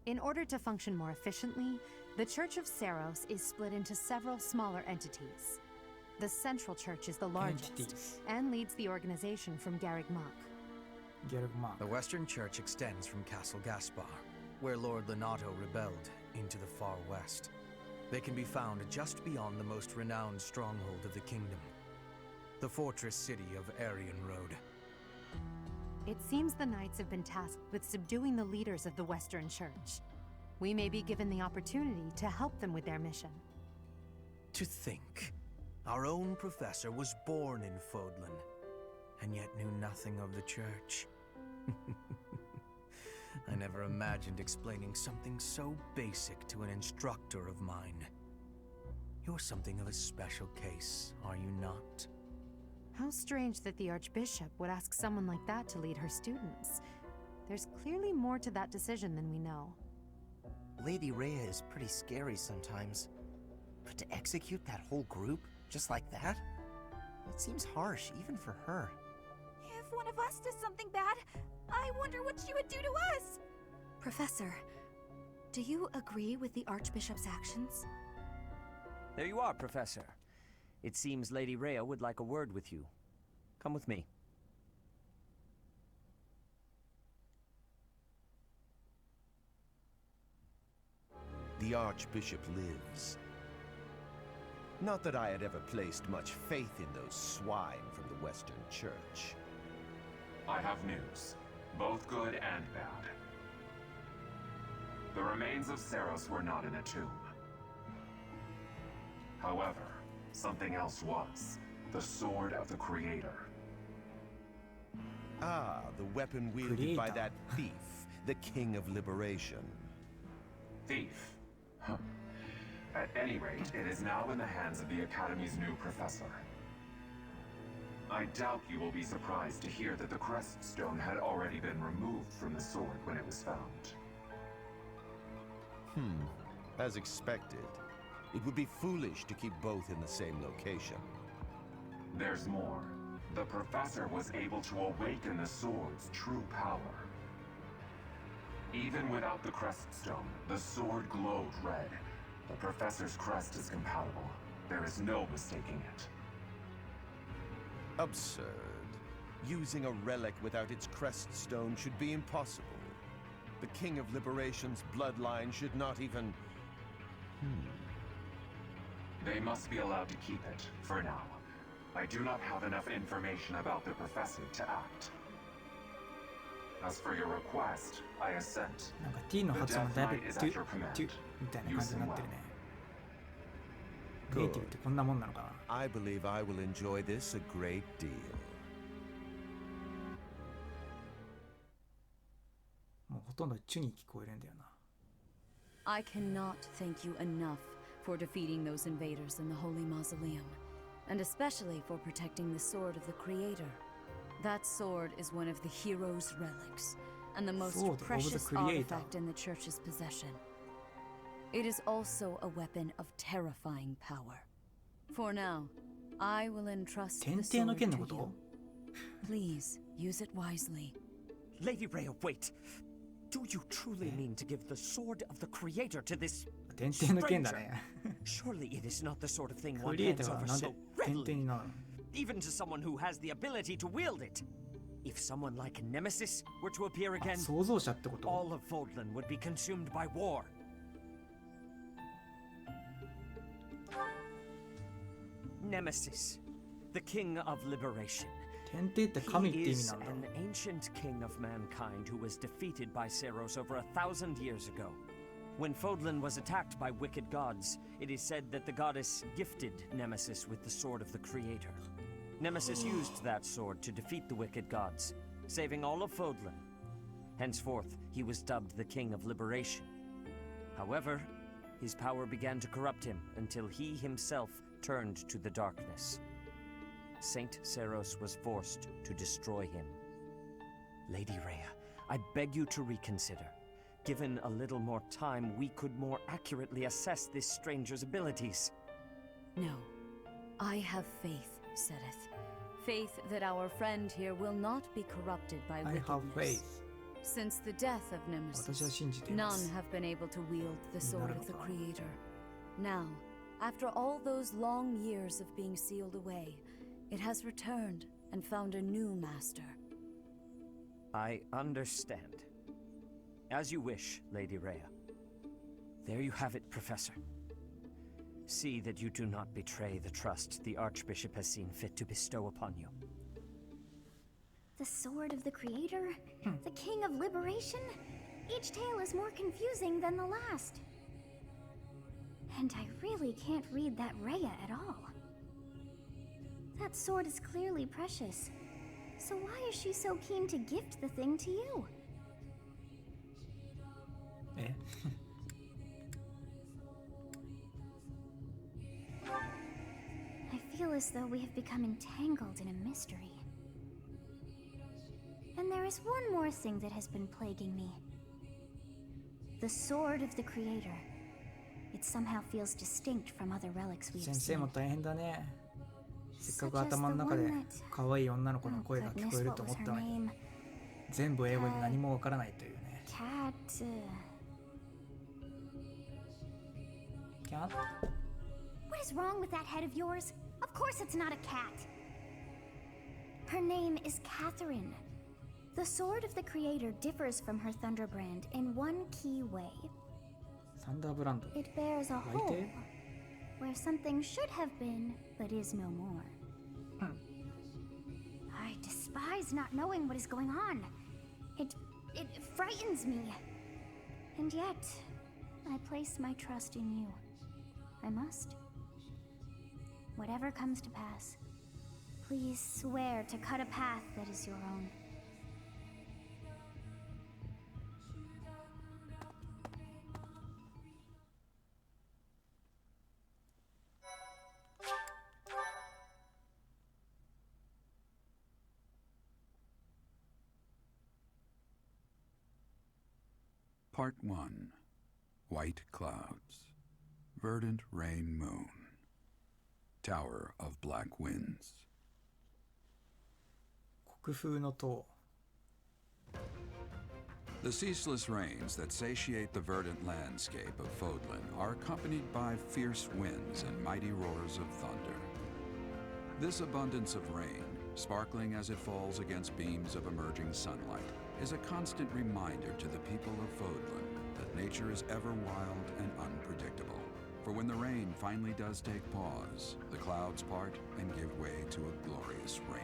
In order to function more efficiently, the Church of Seros is split into several smaller entities. The Central Church is the largest and leads the organization from Garreg Mach. The Western Church extends from Castle Gaspar, where Lord Lonato rebelled, into the far west. They can be found just beyond the most renowned stronghold of the kingdom, the fortress city of Aryan Road. It seems the knights have been tasked with subduing the leaders of the Western Church. We may be given the opportunity to help them with their mission. To think, our own professor was born in Fodlan, and yet knew nothing of the church. I never imagined explaining something so basic to an instructor of mine. You're something of a special case, are you not? How strange that the Archbishop would ask someone like that to lead her students. There's clearly more to that decision than we know. Lady Rhea is pretty scary sometimes. But to execute that whole group, just like that? It seems harsh, even for her. If one of us does something bad, I wonder what she would do to us! Professor, do you agree with the Archbishop's actions? There you are, Professor. It seems Lady Rhea would like a word with you. Come with me. The Archbishop lives. Not that I had ever placed much faith in those swine from the Western Church. I have news, both good and bad. The remains of Seros were not in a tomb. However, something else was. The Sword of the Creator. Ah, the weapon wielded by that thief, the King of Liberation. Thief? Huh. At any rate, it is now in the hands of the Academy's new professor. I doubt you will be surprised to hear that the crest stone had already been removed from the sword when it was found. As expected. It would be foolish to keep both in the same location. There's more. The professor was able to awaken the sword's true power. Even without the crest stone, the sword glowed red. The professor's crest is compatible. There is no mistaking it. Absurd. Using a relic without its crest stone should be impossible. The King of Liberation's bloodline should not even... They must be allowed to keep it, for now. I do not have enough information about the professor to act. As for your request, I assent. なんか T の発音がだいぶ is ト at ゥ your command. トゥみたいな感じになってるね。ネイティブってこんなもんなのかな。 I believe I will enjoy this a great deal. もうほとんどチュに聞こえるんだよな。I cannot thank you enough for defeating those invaders in the Holy Mausoleum, and especially for protecting the sword of the Creator. That sword is one of the hero's relics, and the most Sword of the precious Creator. artifact in the Church's possession. It is also a weapon of terrifying power. For now, I will entrust the 天帝の sword 剣の to こと you. Please use it wisely. Lady Rhea, wait. Do you truly mean to give the sword of the Creator to this 天帝の剣だ stranger? ね。 Surely it is not the sort of thing ク one リエイタ hands ーが over なんで so 天帝 readily, になるの？ even to someone who has the ability to wield it. If someone like Nemesis were to appear あ、 again, 創造者ってこと？ all of Fodlan would be consumed by war. Nemesis, the king of liberation. 天帝って神って意 He 味 is なんだ。 an ancient king of mankind who was defeated by Saros over 1,000 years ago. When Fodlan was attacked by wicked gods, it is said that the goddess gifted Nemesis with the sword of the Creator. Nemesis used that sword to defeat the wicked gods, saving all of Fodlan. Henceforth, he was dubbed the King of Liberation. However, his power began to corrupt him until he himself turned to the darkness. Saint Saros was forced to destroy him. Lady Rhea, I beg you to reconsider. Given a little more time, we could more accurately assess this stranger's abilities. No. I have faith, Sereth. Faith that our friend here will not be corrupted by I wickedness. have faith. Since the death of 私は Nemesis, 信じていま none す。 have been able to wield the sword of the なるほど。 Creator. Now, after all those long years of being sealed away, it has returned and found a new master. I understand. As you wish, Lady Rhea. There you have it, Professor. See that you do not betray the trust the Archbishop has seen fit to bestow upon you. The sword of the Creator? The King of Liberation? Each tale is more confusing than the last. And I really can't read that Rhea at all. That sword is clearly precious. So why is she so keen to gift the thing to you? え I feel as though we have become entangled in a mystery. And there is one more thing that has been plaguing me. The sword of the Creator. It somehow feels distinct from other relics we have 先生 seen. も大変だね。せっかく頭の中で可愛い女の子の声が聞こえると思ったのに、全部英語で何もわからないというね。 Cat. Cat? What is wrong with that head of yours? Of course it's not a cat. Her name is Catherine. The sword of the Creator differs from her Thunderbrand in one key way. サンダーブランド。 It bears a 相 hole 手 where something should have been, but is no more. I despise not knowing what is going on. It frightens me. And yet, I place my trust in you. I must. Whatever comes to pass, please swear to cut a path that is your own. Part 1. White Clouds. Verdant Rain Moon. Tower of Black Winds. 国風の塔。 The ceaseless rains that satiate the verdant landscape of Fodlan are accompanied by fierce winds and mighty roars of thunder. This abundance of rain, sparkling as it falls against beams of emerging sunlight, is a constant reminder to the people of Fodlan that nature is ever wild and unpredictable. For when the rain finally does take pause, the clouds part and give way to a glorious rainbow.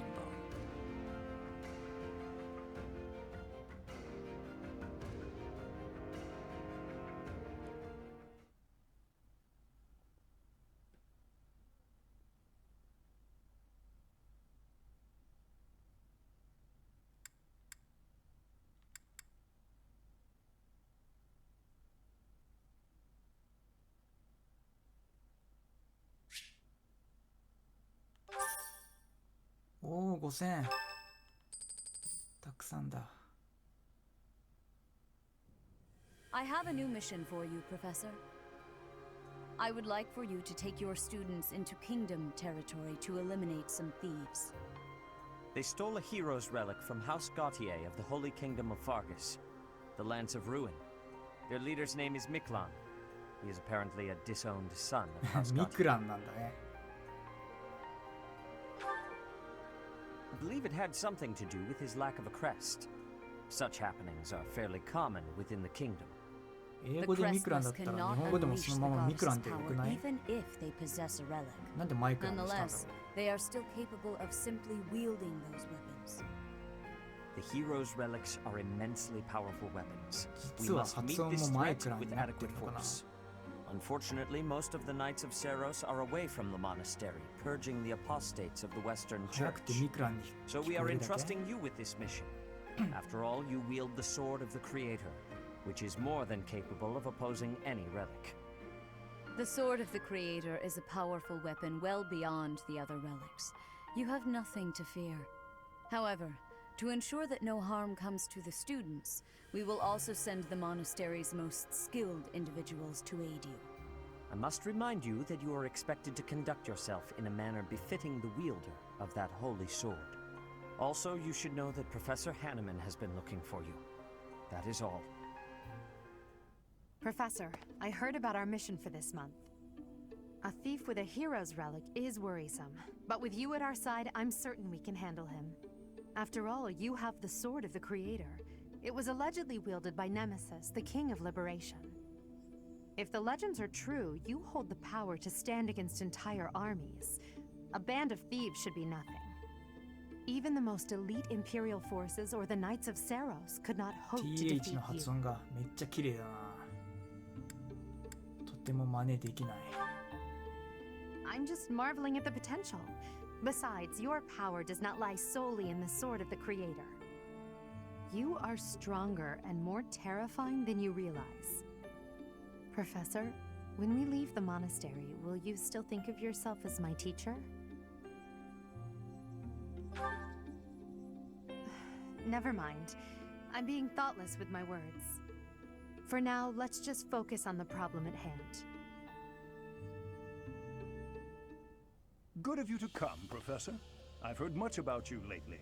Oh, 5000。たくさんだ。I have a new mission for you, Professor. I would like for you to take your students into Kingdom territory to eliminate some thieves. They stole a hero's relic from House Gautier of the Holy Kingdom of Fargus, the Lance of Ruin. Their leader's name is Miklan. He is apparently a disowned son of House Gautier. ミクランなんだね。I believe it had something to do with his lack of a crest. Such happenings are fairly common within the kingdom. 英語でミクランだったら日本語でもそのままミクランってよくない？ even if they possess a relic. なんでマイクランにしたんだろう？ Nonetheless, they are still capable of simply wielding those weapons. The hero's relics are immensely powerful weapons. We 実は must meet 発音 this もマイ threat クランに with なって adequate るのかな？ force. Unfortunately, most of the Knights of Seros are away from the monastery, purging the apostates of the Western 早 Church. くてミクランに So 聞 we こ are えるだけ？ entrusting you with this mission. After all, you wield the sword of the Creator, which is more than capable of opposing any relic. The sword of the Creator is a powerful weapon well beyond the other relics. You have nothing to fear. However, to ensure that no harm comes to the students, we will also send the monastery's most skilled individuals to aid you. I must remind you that you are expected to conduct yourself in a manner befitting the wielder of that holy sword. Also, you should know that Professor Hanneman has been looking for you. That is all. Professor, I heard about our mission for this month. A thief with a hero's relic is worrisome, but with you at our side, I'm certain we can handle him. After all, you have the sword of the Creator. It was allegedly wielded by Nemesis, the King of Liberation. If the legends are true, you hold the power to stand against entire armies. A band of thieves should be nothing. Even the most elite Imperial forces or the Knights of Seros could not hope to defeat TH の you. 発音がめっちゃ綺麗だな。とても真似できない。I'm just marveling at the potential. Besides, your power does not lie solely in the sword of the Creator. You are stronger and more terrifying than you realize. Professor, when we leave the monastery, will you still think of yourself as my teacher? Never mind. I'm being thoughtless with my words. For now, let's just focus on the problem at hand. Good of you to come, Professor. I've heard much about you lately.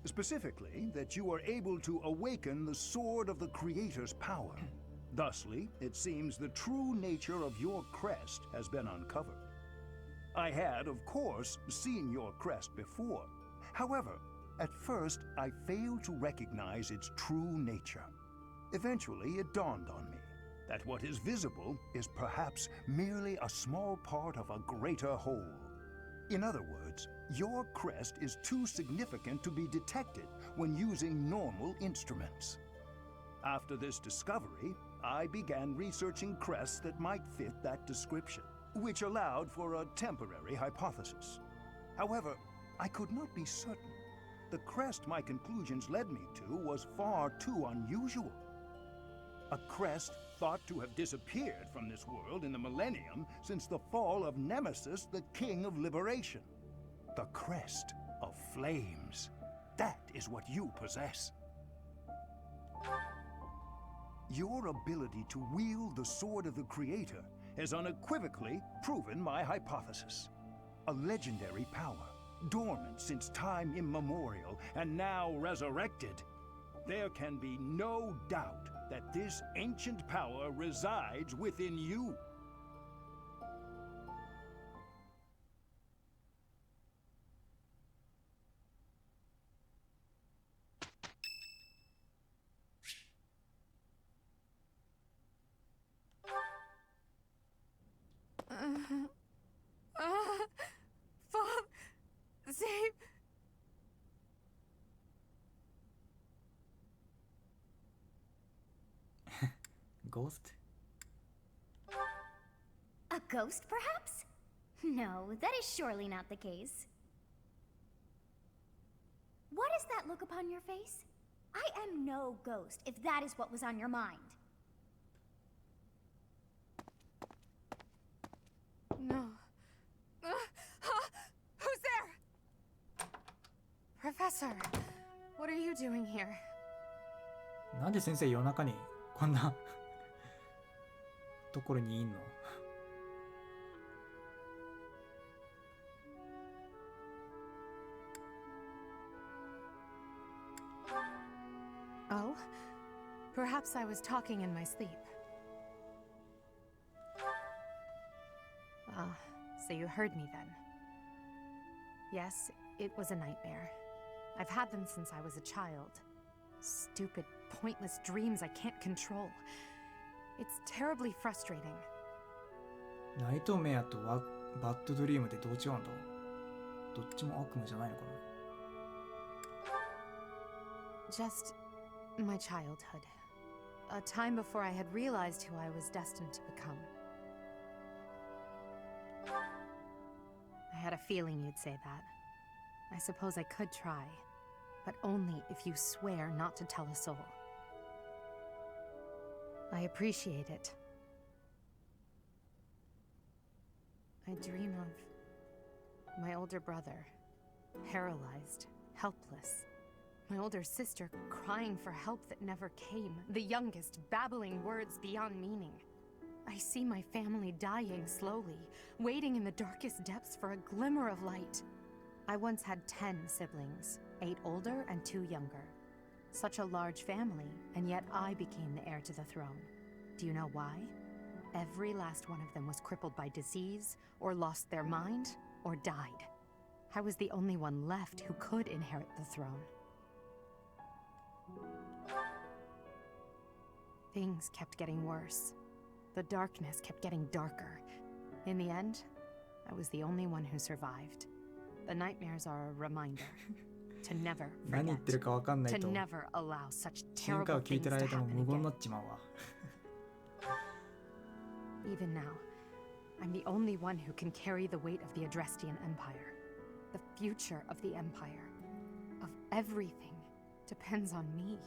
Specifically, that you are able to awaken the sword of the Creator's power. Thusly, it seems the true nature of your crest has been uncovered. I had, of course, seen your crest before. However, at first, I failed to recognize its true nature. Eventually, it dawned on me that what is visible is perhaps merely a small part of a greater whole. In other words, your crest is too significant to be detected when using normal instruments. After this discovery, I began researching crests that might fit that description, which allowed for a temporary hypothesis. However, I could not be certain. The crest my conclusions led me to was far too unusual. A crest thought to have disappeared from this world in the millennium since the fall of Nemesis, the King of Liberation. The crest of flames. That is what you possess. Your ability to wield the sword of the Creator has unequivocally proven my hypothesis. A legendary power, dormant since time immemorial and now resurrected. There can be no doubt that this ancient power resides within you. Save. Ghost? A ghost, perhaps? No, that is surely not the case. What is that look upon your face? I am no ghost, if that is what was on your mind. No. Who's there? Professor, what are you doing here? なんで先生夜中にこんなところにいんの？ Oh? Perhaps I was talking in my sleep. Ah, so you heard me then. Yes, it was a nightmare. I've had them since I was a child. Stupid, pointless dreams I can't control. It's terribly frustrating. ナイトメアとバッドドリームってどう違うんだ？どっちも悪夢じゃないのかな？ Just my childhood. A time before I had realized who I was destined to become. I had a feeling you'd say that. I suppose I could try, but only if you swear not to tell a soul. I appreciate it. I dream of my older brother, paralyzed, helpless. My older sister crying for help that never came. The youngest babbling words beyond meaning. I see my family dying slowly, waiting in the darkest depths for a glimmer of light. I once had 10 siblings, 8 older and 2 younger. Such a large family, and yet I became the heir to the throne. Do you know why? Every last one of them was crippled by disease, or lost their mind, or died. I was the only one left who could inherit the throne. Things kept getting worse. The darkness kept getting darker. In the end, I was the only one who survived. The nightmares are a reminder to never 何言ってるかわかんない forget, と to never allow such 喧嘩 terrible を聞い things てら to れても happen 無言に again. なっちまうわ。 Even now, I'm the only one who can carry the weight of the Adrestian Empire. The future of the Empire, of everything, depends on me.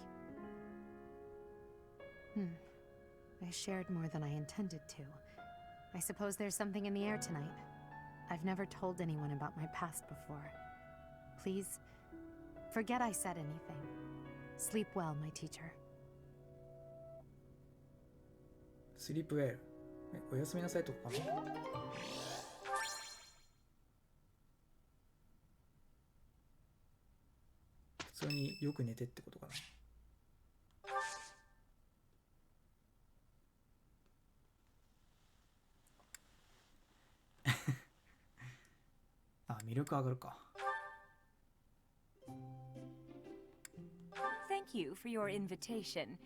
I shared more than I intended to. I suppose there's something in the air tonight. I've never told anyone about my past before. Please, forget I said anything. Sleep well, my teacher. Sleep well. おやすみなさいとかかな？普通によく寝てってことかな。あ、魅力上がるか。 Thank you for your invitation.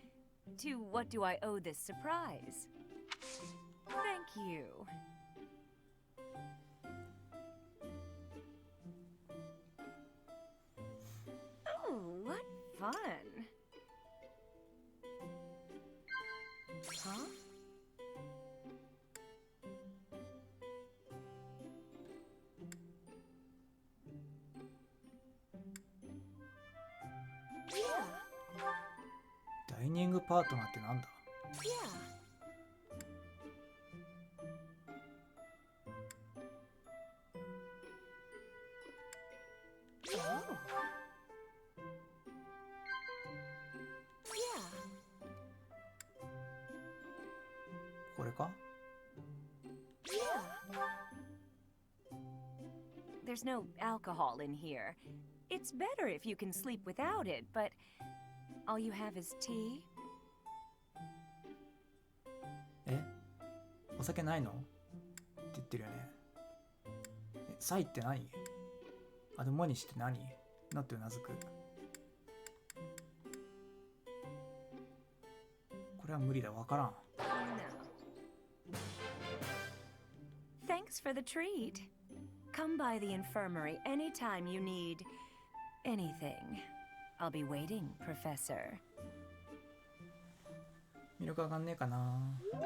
To what do I owe this surprise? Thank you. Oh, what fun. Huh? Yeah. ダイニングパートナーってなんだ？ Yeah. Oh. Yeah. これか？ Yeah. There's no alcohol in here. It's better if you can sleep without it, but all you have is tea? え？お酒ないの？って言ってるよね。え、サイって何？アドモニシって何？なってうなずく。これは無理だ、わからん。Thanks Thanks for the treat. Come by the infirmary anytime you need anything. I'll be waiting, Professor. 魅力上がんねえかな。や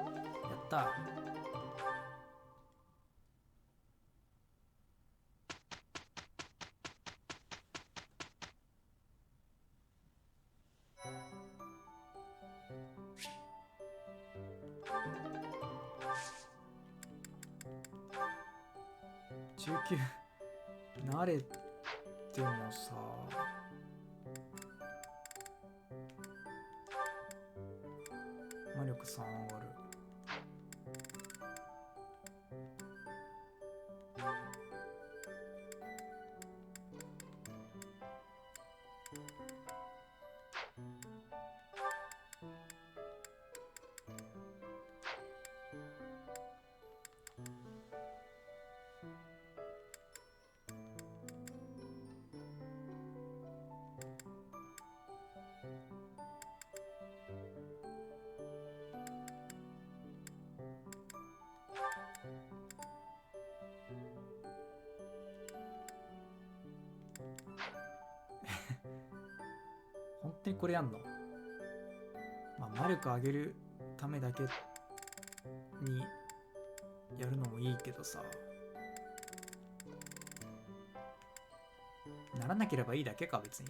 った。19慣れてもさ、魔力3上がる。本当にこれやんの？まあ、魔力上げるためだけにやるのもいいけどさ、ならなければいいだけか別に。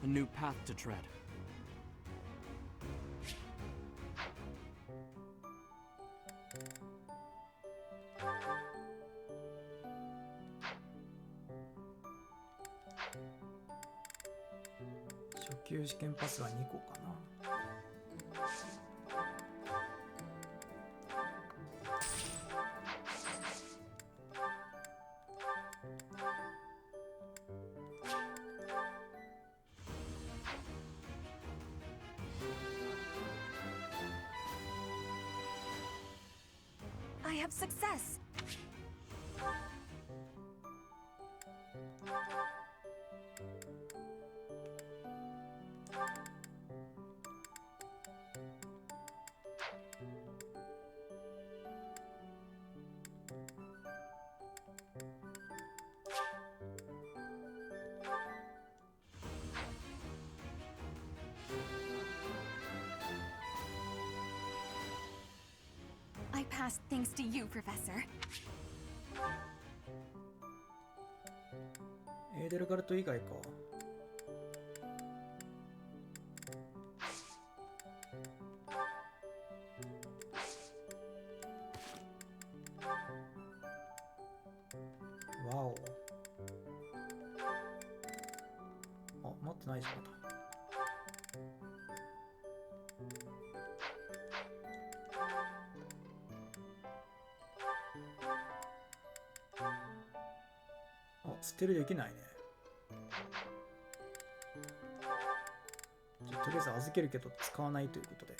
A new path to tread.初級試験パスは2個かな。I have success. I passed thanks to you, Professor. エーデルガルト以外か。わお。あ、待ってないじゃんまだ。捨てるできないね。じゃあとりあえず預けるけど使わないということで。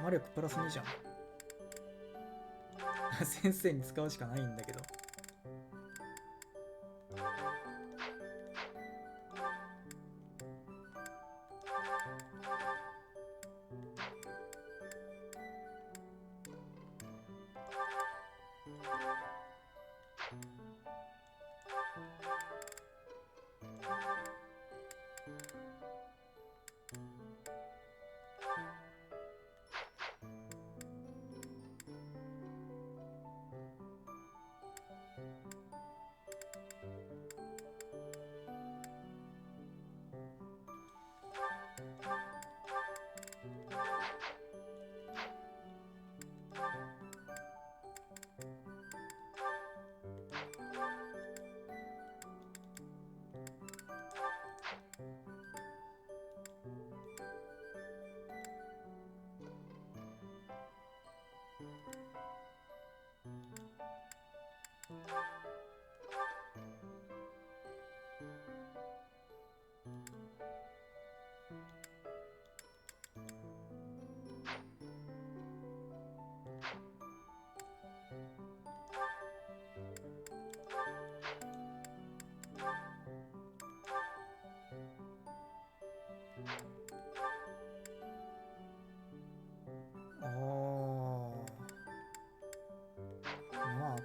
魔力プラス2じゃん。先生に使うしかないんだけど。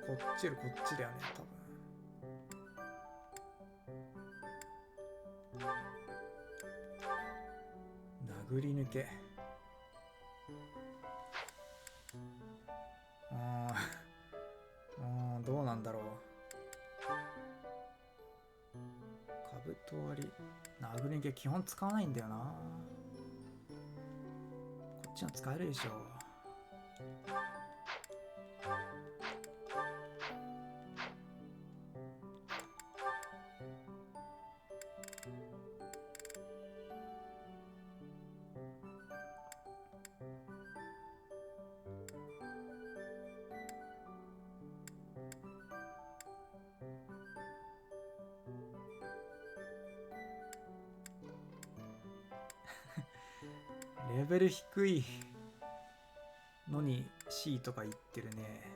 こっちよりこっちだよね、多分。殴り抜け。どうなんだろう。兜割り、殴り抜け基本使わないんだよな。こっちの使えるでしょ。レベル低いのに C とか言ってるね。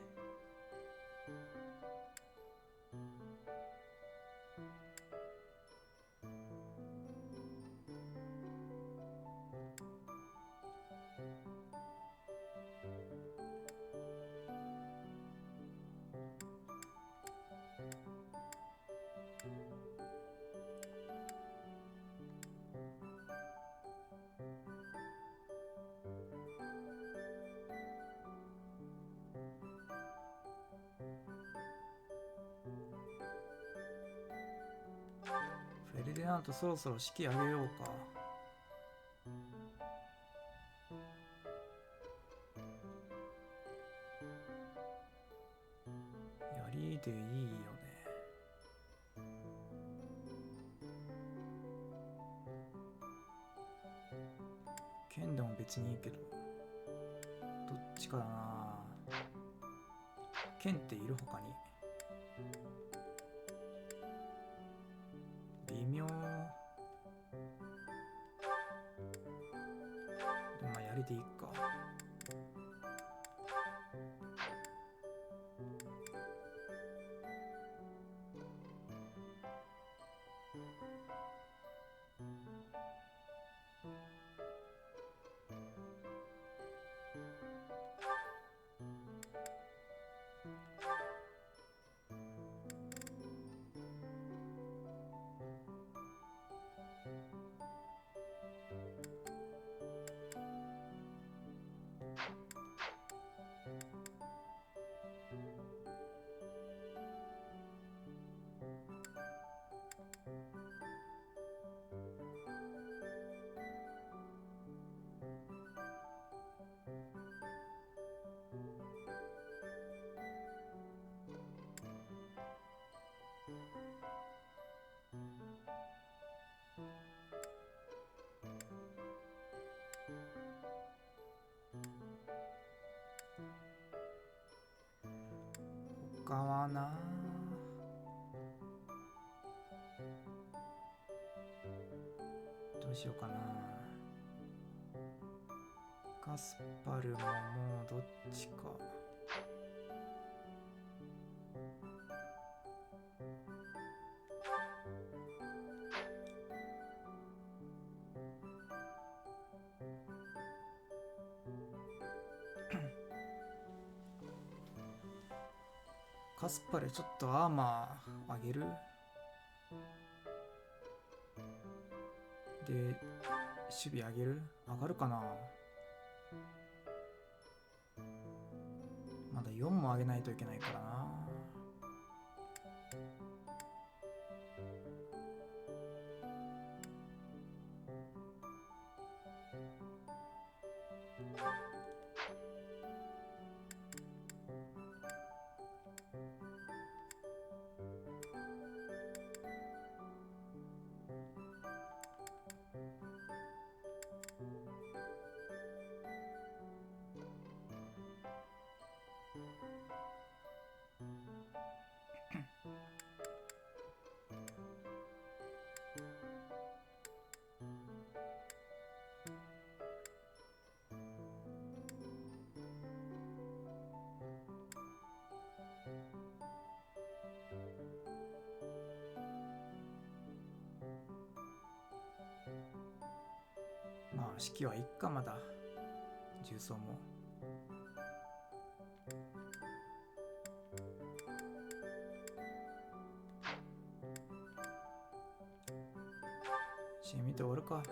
フェルディナントそろそろ式あげようか。槍でいいよね。剣でも別にいいけど、どっちかだな。剣っている他に。微妙。でもまあ槍でいいか。他はな。どうしようかな。カスパルももうどっちか。カスパルちょっとアーマーあげる。で守備上げる。上がるかな。まだ4も上げないといけないからな。まあ式はいっか。まだ重装も CM 見て終わるか。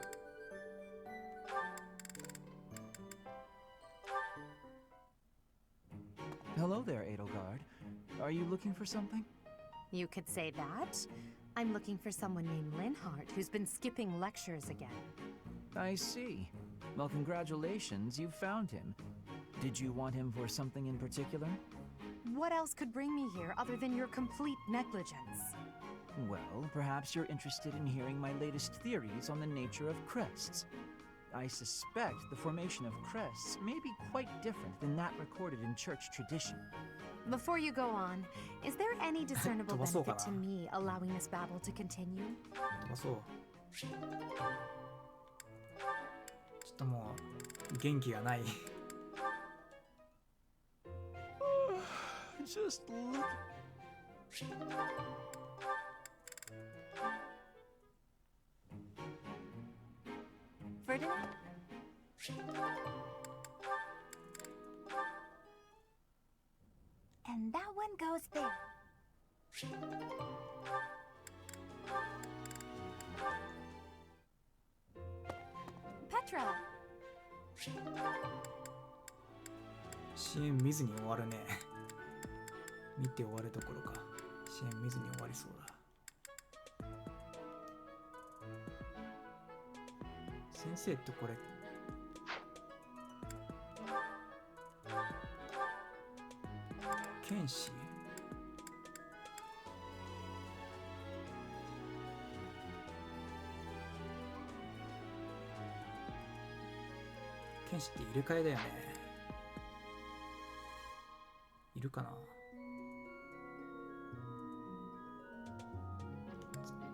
Hello there, Edelgard. Are you looking for something? You could say that. I'm looking for someone named Linhardt who's been skipping lectures again. I see. Well, congratulations, you found him. Did you want him for something in particular? What else could bring me here other than your complete negligence? Well, perhaps you're interested in hearing my latest theories on the nature of crests. I suspect the formation of crests may be quite different than that recorded in church tradition. Before you go on, is there any discernible benefit to me allowing this battle to continue? そう。ちょっともう元気がない。Just look. Ferdinand? And that one goes there. Petra! CM 見ずに終わるね。見て終わるところか。CM 見ずに終わりそうだ。先生ってこれ剣士？剣士って入れ替えだよね。いるかな。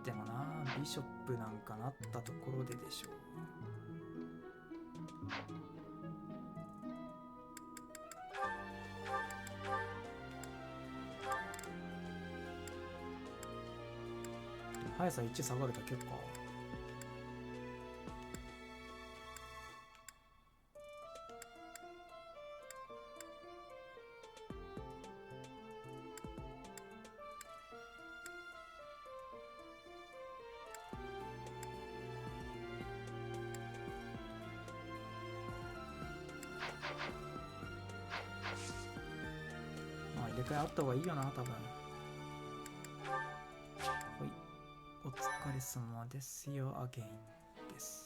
でもな、ビショップなんかなったところででしょう。速さ1下がるだけか。まあ入れ替えあった方がいいよな、多分。お疲れ様ですよ、アゲインです。